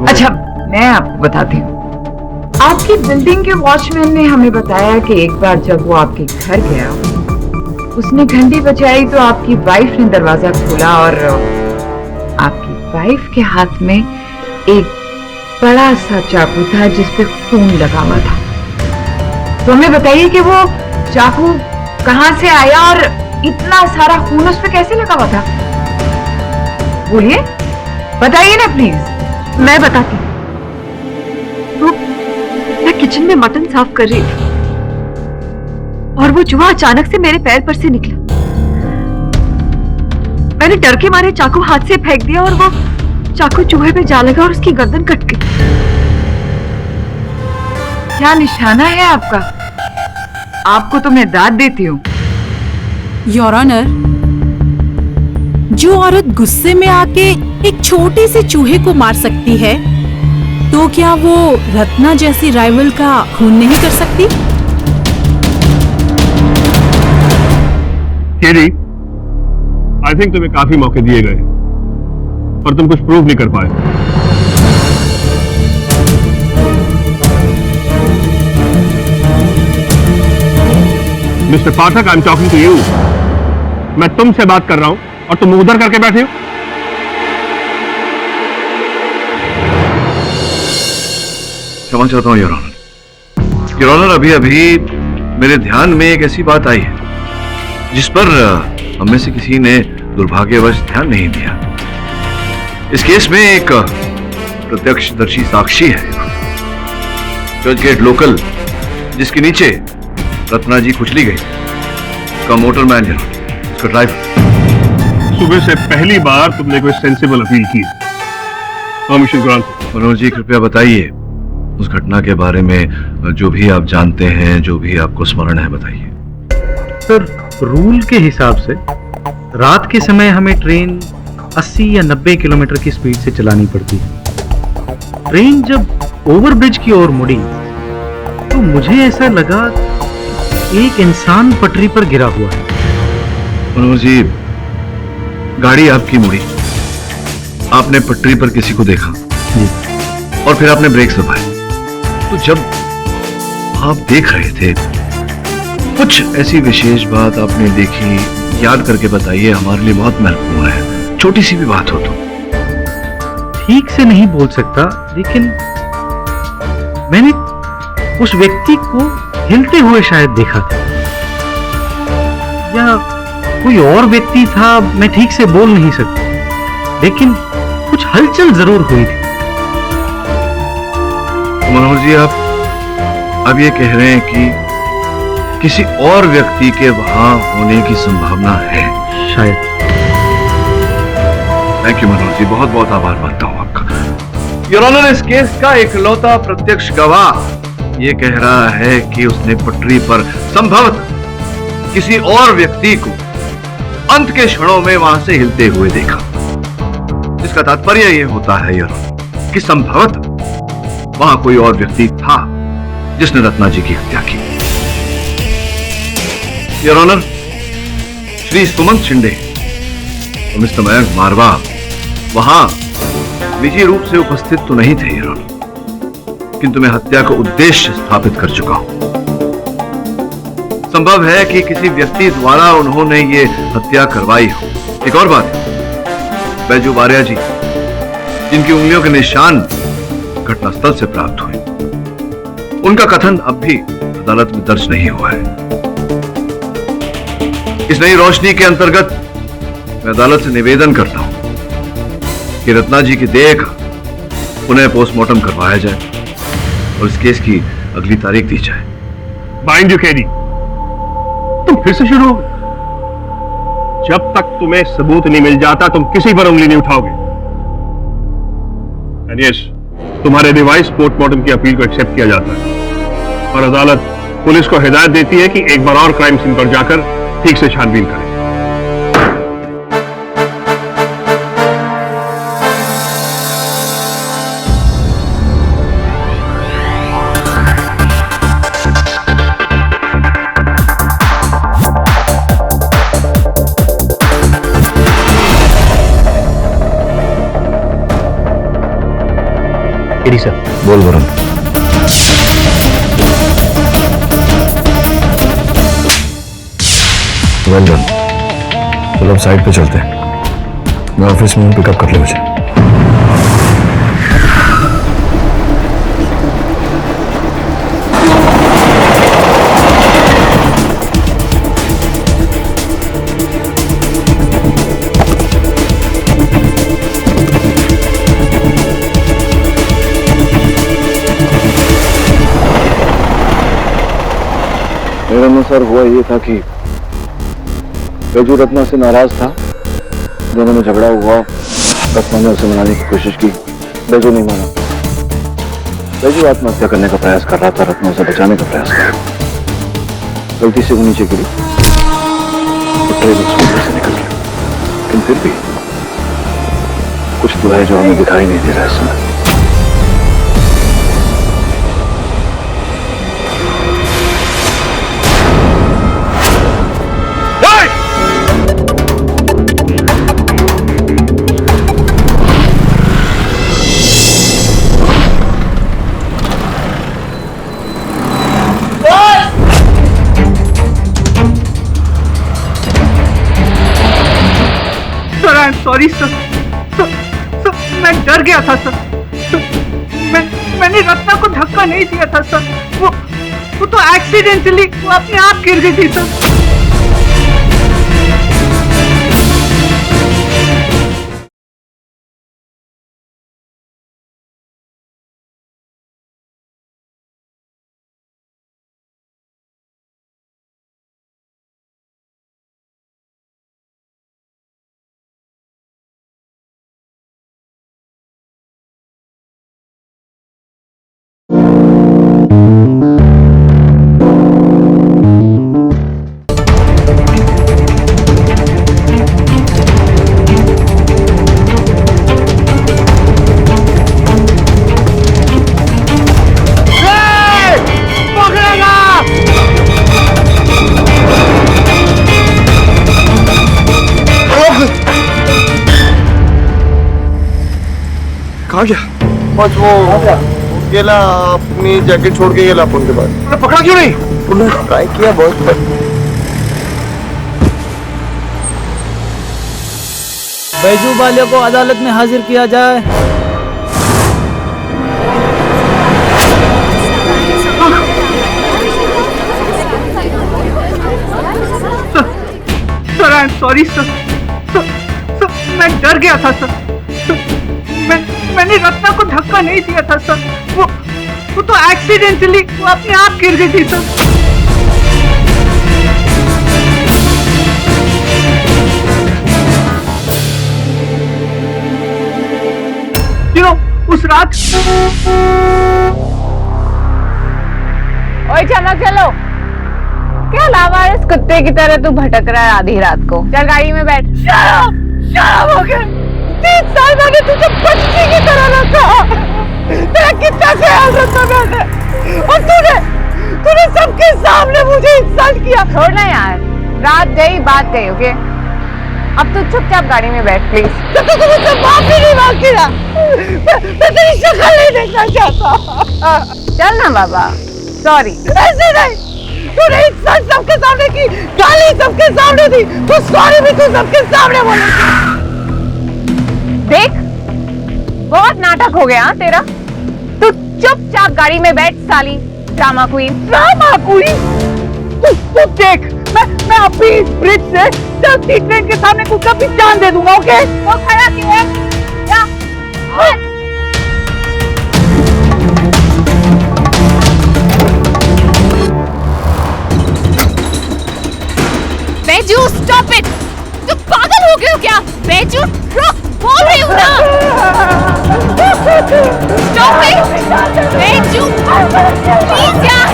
अच्छा, मैं आपको बताती हूँ। आपकी बिल्डिंग के वॉचमैन ने हमें बताया कि एक बार जब वो आपके घर गया, उसने घंटी बजाई तो आपकी वाइफ ने दरवाजा खोला और आपकी वाइफ के हाथ में एक बड़ा सा चाकू था जिस पे खून लगा हुआ था। तो हमें बताइए कि वो चाकू कहां से आया और इतना सारा खून उस पे कैसे लगा हुआ था? बोलिए, बताइए ना प्लीज। मैं बताती हूँ। मैं किचन में मटन साफ कर रही थी और वो चूहा अचानक से मेरे पैर पर से निकला। मैंने डर के मारे चाकू हाथ से फेंक दिया और वो चाकू चूहे पे जा लगा और उसकी गर्दन कट गई। क्या निशाना है आपका? आपको तो मैं दाद देती हूँ। योर ऑनर, जो औरत गुस्से में आके एक छोटे से चूहे को मार सकती है, तो क्या वो रत्ना जैसी राइवल का खून नहीं कर सकती? केडी, आई थिंक तुम्हें काफी मौके दिए गए पर तुम कुछ प्रूव नहीं कर पाए। Mister Pathak, I am talking to you. मैं तुमसे बात कर रहा हूं और तुम उधर करके बैठे हो। क्षमा चाहता हूं योर ऑनर। योर ऑनर, अभी अभी मेरे ध्यान में एक ऐसी बात आई है जिस पर हम में से किसी ने दुर्भाग्यवश ध्यान नहीं दिया। इस केस में एक प्रत्यक्षदर्शी साक्षी है, चर्च गेट लोकल, जिसके नीचे रत्ना जी कुचली गई, का मोटरमैन, उसका ड्राइवर। सुबह से पहली बार तुमने कोई सेंसिबल अपील की। Permission grant. मनोज जी, कृपया बताइए उस घटना के बारे में, जो भी आप जानते हैं, जो भी आपको स्मरण है, बताइए। सर, रूल के हिसाब से रात के समय हमें ट्रेन 80 या 90 किलोमीटर की स्पीड से चलानी पड़ती है। ट्रेन जब ओवरब्रिज की ओर मुड़ी तो मुझे ऐसा लगा एक इंसान पटरी पर गिरा हुआ है। मनोहर जी, गाड़ी आपकी मुड़ी, आपने पटरी पर किसी को देखा और फिर आपने ब्रेक दबाए। तो जब आप देख रहे थे, कुछ ऐसी विशेष बात आपने देखी, याद करके बताइए, हमारे लिए बहुत महत्वपूर्ण है, छोटी सी भी बात हो तो। ठीक से नहीं बोल सकता, लेकिन मैंने उस व्यक्ति को हिलते हुए शायद देखा था, या कोई और व्यक्ति था, मैं ठीक से बोल नहीं सकता, लेकिन कुछ हलचल जरूर हुई थी। मनोहर जी, आप अब ये कह रहे हैं कि किसी और व्यक्ति के वहां होने की संभावना है? शायद। थैंक यू मनोहर जी, बहुत बहुत आभार मानता हूं आपका। योर ऑनर, इस केस का इकलौता प्रत्यक्ष गवाह ये कह रहा है कि उसने पटरी पर संभवतः किसी और व्यक्ति को अंत के क्षणों में वहां से हिलते हुए देखा, जिसका तात्पर्य यह होता है योर ऑनर कि संभवतः वहां कोई और व्यक्ति था जिसने रत्ना जी की हत्या की। योर ऑनर, श्री सुमंत शिंदे और मिस्टर मयंक मारवा वहां निजी रूप से उपस्थित तो नहीं थे योर ऑनर, किंतु मैं हत्या का उद्देश्य स्थापित कर चुका हूं। संभव है कि किसी व्यक्ति द्वारा उन्होंने ये हत्या करवाई हो। एक और बात, बैजू बारिया जी, जिनकी उंगलियों के निशान घटनास्थल से प्राप्त हुए, उनका कथन अब भी अदालत में दर्ज नहीं हुआ है। इस नई रोशनी के अंतर्गत मैं अदालत से निवेदन करता हूं कि रत्ना जी की देह का पुनः पोस्टमार्टम करवाया जाए और इस केस की अगली तारीख दी जाए। माइंड यू केडी, तुम फिर से शुरू हो गए। जब तक तुम्हें सबूत नहीं मिल जाता तुम किसी पर उंगली नहीं उठाओगे। एंड यस, तुम्हारे रिवाइज पोस्टमार्टम की अपील को एक्सेप्ट किया जाता है और अदालत पुलिस को हिदायत देती है कि एक बार और क्राइम सीन पर जाकर ठीक से छानबीन करें। केडी सर, बोल वरुण। Well done. चलो अब साइड पे चलते हैं, मैं ऑफिस में हूँ, पिकअप कर ले मुझे। मेरे अनुसार हुआ ये था कि बैजू रत्ना से नाराज था, दोनों में झगड़ा हुआ, रत्ना ने उसे मनाने की कोशिश की, बैजू नहीं माना। बैजू आत्महत्या करने का प्रयास कर रहा था, रत्ना उसे बचाने का प्रयास कर रहा था। गलती से वो नीचे गिरी, से निकल गया, लेकिन फिर भी कुछ तो है जो हमें दिखाई नहीं दे रहा है इस समय। सॉरी सर, मैं डर गया था सर। मैंने रत्ना को धक्का नहीं दिया था सर, वो तो एक्सीडेंटली वो अपने आप गिर गई थी सर। कहाँ गया? बस वो गेला अपनी जैकेट छोड़ के गेला अपन के बाद। पकड़ा क्यों नहीं? पुलिस ट्राई किया बहुत। बैजू वाले को अदालत में हाजिर किया जाए। Sir I am sorry sir. मैं डर गया था सर। मैंने रत्ना को धक्का नहीं दिया था सर। वो तो एक्सीडेंटली वो अपने आप गिर गई थी सर। उस रात ओए चलो चलो, क्या लावारिस कुत्ते की तरह तू भटक रहा है आधी रात को? चल गाड़ी में बैठ। शराब हो गया। 3 साल मैंने तुझे बच्ची की तरह रखा। तेरा कितना ख्याल रखा मैंने, और तूने सबके सामने मुझे इंसल्ट किया। छोड़ना यार, रात गई बात गई। ओके, अब तू चुपचाप गाड़ी में बैठ प्लीज। तो तू मुझसे माफी नहीं मांगती ना? मैं तेरी शक्ल नहीं देखना चाहता। चल ना बाबा, सॉरी। ऐसे नहीं, तूने इंसल्ट सबके सामने की, गाली सबके सामने दी, तो सॉरी भी तू सबके सामने बोलेगी। देख, बहुत नाटक हो गया तेरा। तू चुपचाप गाड़ी में बैठ साली ड्रामा क्वीन। Drama queen? तू देख, मैं अभी इस ब्रिज से चलती ट्रेन के सामने कुछ भी जान दे दूंगा। ओके? वो खड़ा क्यों है? क्या? Baiju stop it! तुम पागल हो गए हो क्या? बैजू रुक, बोल रही हूँ ना। स्टॉप इट बैजू, प्लीज यार।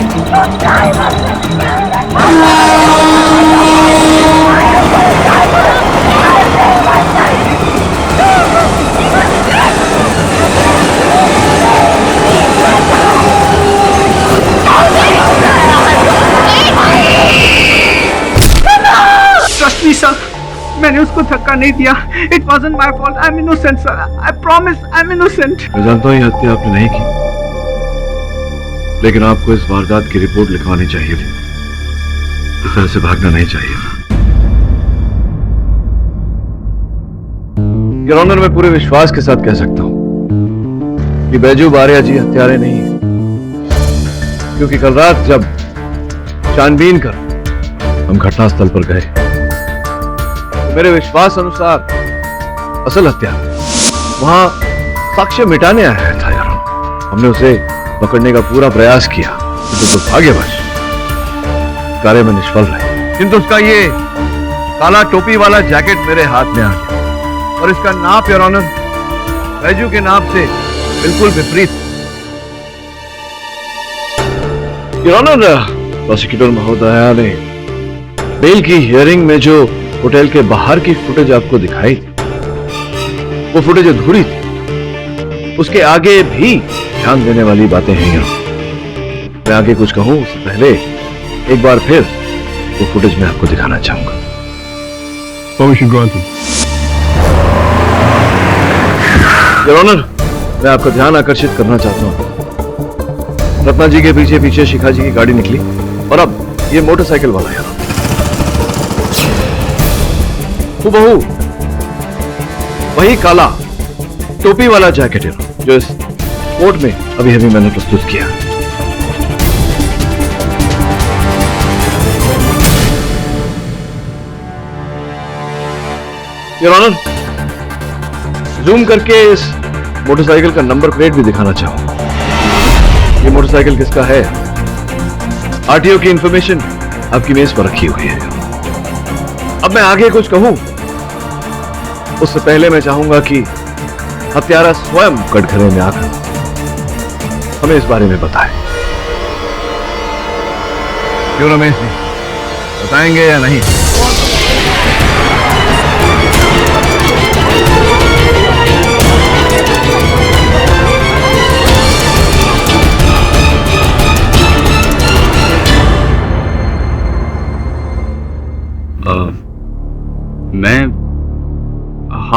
ट्रस्ट मी सर, मैंने उसको धक्का नहीं दिया। It wasn't my fault. I am innocent sir. I promise I am innocent. मैं जानता हूँ ये हत्या आपने नहीं की, लेकिन आपको इस वारदात की रिपोर्ट लिखवानी चाहिए थी। इस तरह से भागना नहीं चाहिए था। योर ऑनर, मैं पूरे विश्वास के साथ कह सकता हूं कि बैजू बारिया जी हत्यारे नहीं है, क्योंकि कल रात जब छानबीन कर हम घटनास्थल पर गए, तो मेरे विश्वास अनुसार असल हत्यारा वहां साक्ष्य मिटाने आया था। यार, हमने उसे पकड़ने का पूरा प्रयास किया, किंतु दुर्भाग्यवश कार्य में निष्फल रहे। किंतु उसका ये काला टोपी वाला जैकेट मेरे हाथ में आ गया, और इसका नाप योर ऑनर बैजू के नाप से बिल्कुल विपरीत। योर ऑनर, प्रोसिक्यूटर महोदया ने बेल की हियरिंग में जो होटल के बाहर की फुटेज आपको दिखाई थी, वो फुटेज अधूरी थी। उसके आगे भी ध्यान देने वाली बातें हैं। मैं आगे कुछ कहूं उससे पहले एक बार फिर वो फुटेज मैं आपको दिखाना चाहूंगा। योर ऑनर, मैं आपका ध्यान आकर्षित करना चाहता हूं। रत्ना जी के पीछे पीछे शिखा जी की गाड़ी निकली, और अब ये मोटरसाइकिल वाला है। बहू वही काला टोपी वाला जैकेट है जो इस कोर्ट में अभी अभी मैंने प्रस्तुत किया। योर ऑनर, जूम करके इस मोटरसाइकिल का नंबर प्लेट भी दिखाना चाहूंगा। ये मोटरसाइकिल किसका है? आरटीओ की इंफॉर्मेशन आपकी मेज पर रखी हुई है। अब मैं आगे कुछ कहूं उससे पहले मैं चाहूंगा कि हत्यारा स्वयं कटघरे में आकर हमें इस बारे में बताए। क्यों रमेश जी, बताएंगे या नहीं?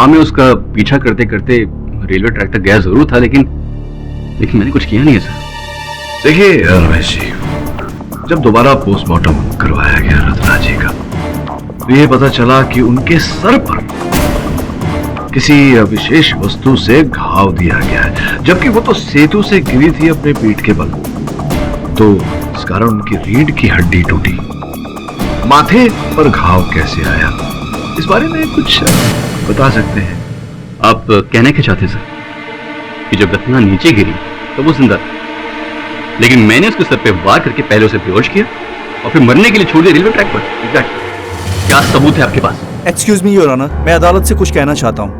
मैं उसका पीछा करते करते रेलवे ट्रैक तक गया जरूर था, लेकिन मैंने कुछ किया नहीं है सर। देखिए रमेश जी, जब दोबारा पोस्टमार्टम करवाया गया रत्ना जी का, तो ये पता चला कि उनके सर पर किसी विशेष वस्तु से घाव दिया गया है, जबकि वो तो सेतु से गिरी थी अपने पीठ के बल। तो इस कारण उनकी रीढ़ की हड्डी टूटी। माथे पर घाव कैसे आया, इस बारे में कुछ बता सकते हैं? आप कहने के चाहते सर कि जब रत्ना नीचे गिरी तो वो जिंदा थी, लेकिन मैंने उसके सर पे वार करके पहले उसे बेहोश किया और फिर मरने के लिए छोड़ दिया रेलवे ट्रैक पर। एग्जैक्ट। क्या सबूत है आपके पास? एक्सक्यूज मी योर ऑनर, मैं अदालत से कुछ कहना चाहता हूं।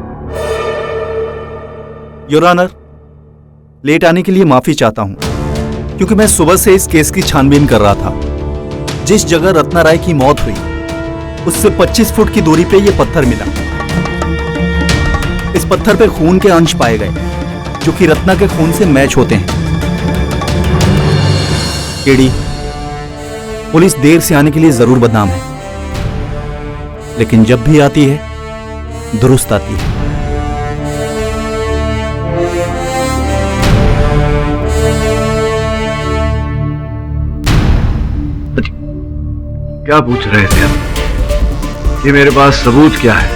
योर ऑनर, लेट आने के लिए माफी चाहता हूं, क्योंकि मैं सुबह से इस केस की छानबीन कर रहा था। जिस जगह रत्ना राय की मौत हुई उससे 25 फुट की दूरी पे ये पत्थर मिला। इस पत्थर पे खून के अंश पाए गए जो कि रत्ना के खून से मैच होते हैं। केडी, पुलिस देर से आने के लिए जरूर बदनाम है, लेकिन जब भी आती है दुरुस्त आती है। क्या पूछ रहे थे आप? ये मेरे पास सबूत क्या है?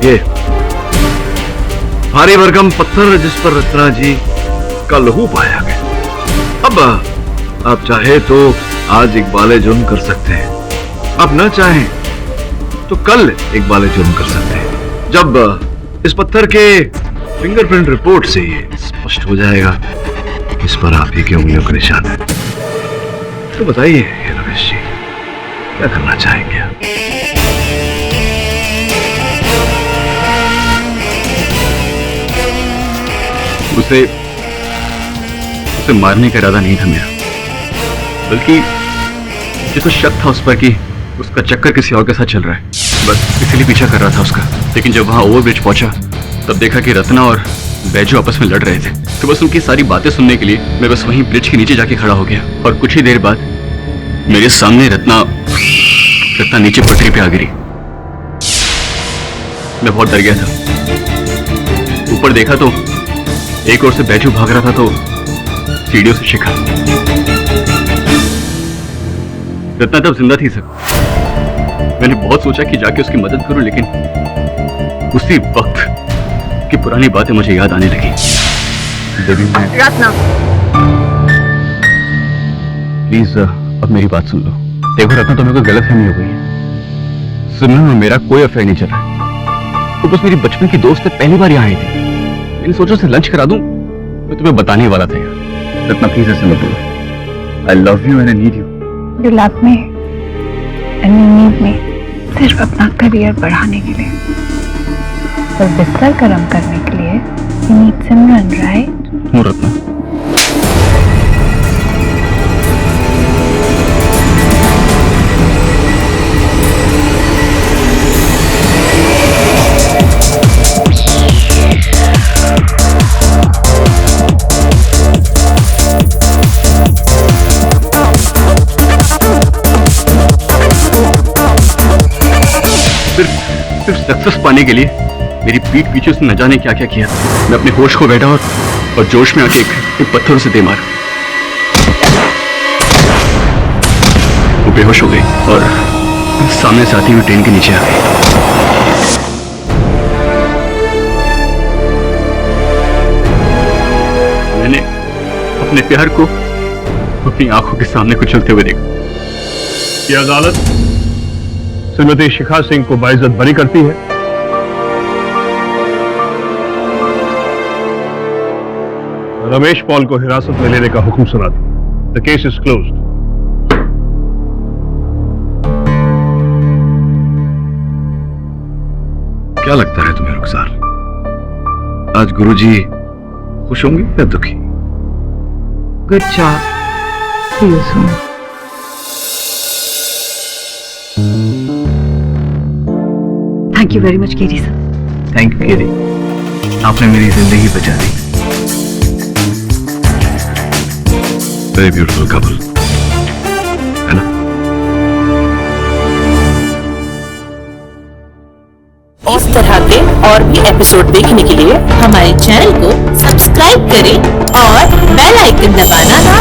ये भारी भरकम पत्थर जिस पर रत्ना जी का लहू पाया गया। अब आप चाहे तो आज इकबाले जुर्म कर सकते हैं, आप ना चाहें तो कल इकबाले जुर्म कर सकते हैं, जब इस पत्थर के फिंगरप्रिंट रिपोर्ट से ये स्पष्ट हो जाएगा इस पर आप ही की उंगलियों का निशान है। तो बताइए रमेश जी, क्या करना चाहेंगे आप? उसे मारने का इरादा नहीं था मेरा, बल्कि मुझे तो शक था उस पर कि उसका चक्कर किसी और के साथ चल रहा है। बस इसीलिए पीछा कर रहा था उसका। लेकिन जब वहां ओवरब्रिज पहुंचा तब देखा कि रत्ना और बैजू आपस में लड़ रहे थे। तो बस उनकी सारी बातें सुनने के लिए मैं बस वहीं ब्रिज के नीचे जाके खड़ा हो गया, और कुछ ही देर बाद मेरे सामने रत्ना नीचे पटरी पे आ गिरी। मैं बहुत डर गया था। ऊपर देखा तो एक ओर से बैजू भाग रहा था, तो सीढ़ियों से शिखा। रत्ना तब जिंदा थी सर। मैंने बहुत सोचा कि जाके उसकी मदद करूं, लेकिन उसी वक्त की पुरानी बातें मुझे याद आने लगी। देवी, रत्ना, प्लीज अब मेरी बात सुन लो। देखो रत्ना, तुम्हें कोई गलतफहमी हो गई है। सिमरन और मेरा कोई अफेयर नहीं चल रहा। वो बस मेरी बचपन की दोस्त है, पहली बार यहाँ आई थी। मैंने सोचा उसे लंच करा दूं, मैं तुम्हें बताने वाला था यार। रत्ना प्लीज ऐसे मत बोलो। I love you and I need you. You love me and you need me सिर्फ अपना करियर बढ़ाने के लिए, और बिस्तर गर्म करने के लिए you need Simran, right? No Ratna, सिर्फ सक्सेस पाने के लिए मेरी पीठ पीछे उसने न जाने क्या क्या किया। मैं अपने होश को बैठा और जोश में आके एक पत्थर उसे दे मारा। वो बेहोश हो गई और सामने से आती हुई ट्रेन के नीचे आ गई। मैंने अपने प्यार को अपनी आंखों के सामने कुचलते हुए देखा। ये अदालत श्रीमती शिखा सिंह को बाइज्जत बरी करती है। रमेश पॉल को हिरासत में लेने का हुक्म सुनाती। The case is closed. क्या लगता है तुम्हें रुखसार, आज गुरुजी खुश होंगे या दुखी? Good job. See you soon. Thank you very much KD sir. Thank you KD, आपने मेरी जिंदगी बचा दी। वेरी ब्यूटीफुल कपल, है ना? इस तरह के और भी एपिसोड देखने के लिए हमारे चैनल को सब्सक्राइब करें और बेल आइकन दबाना ना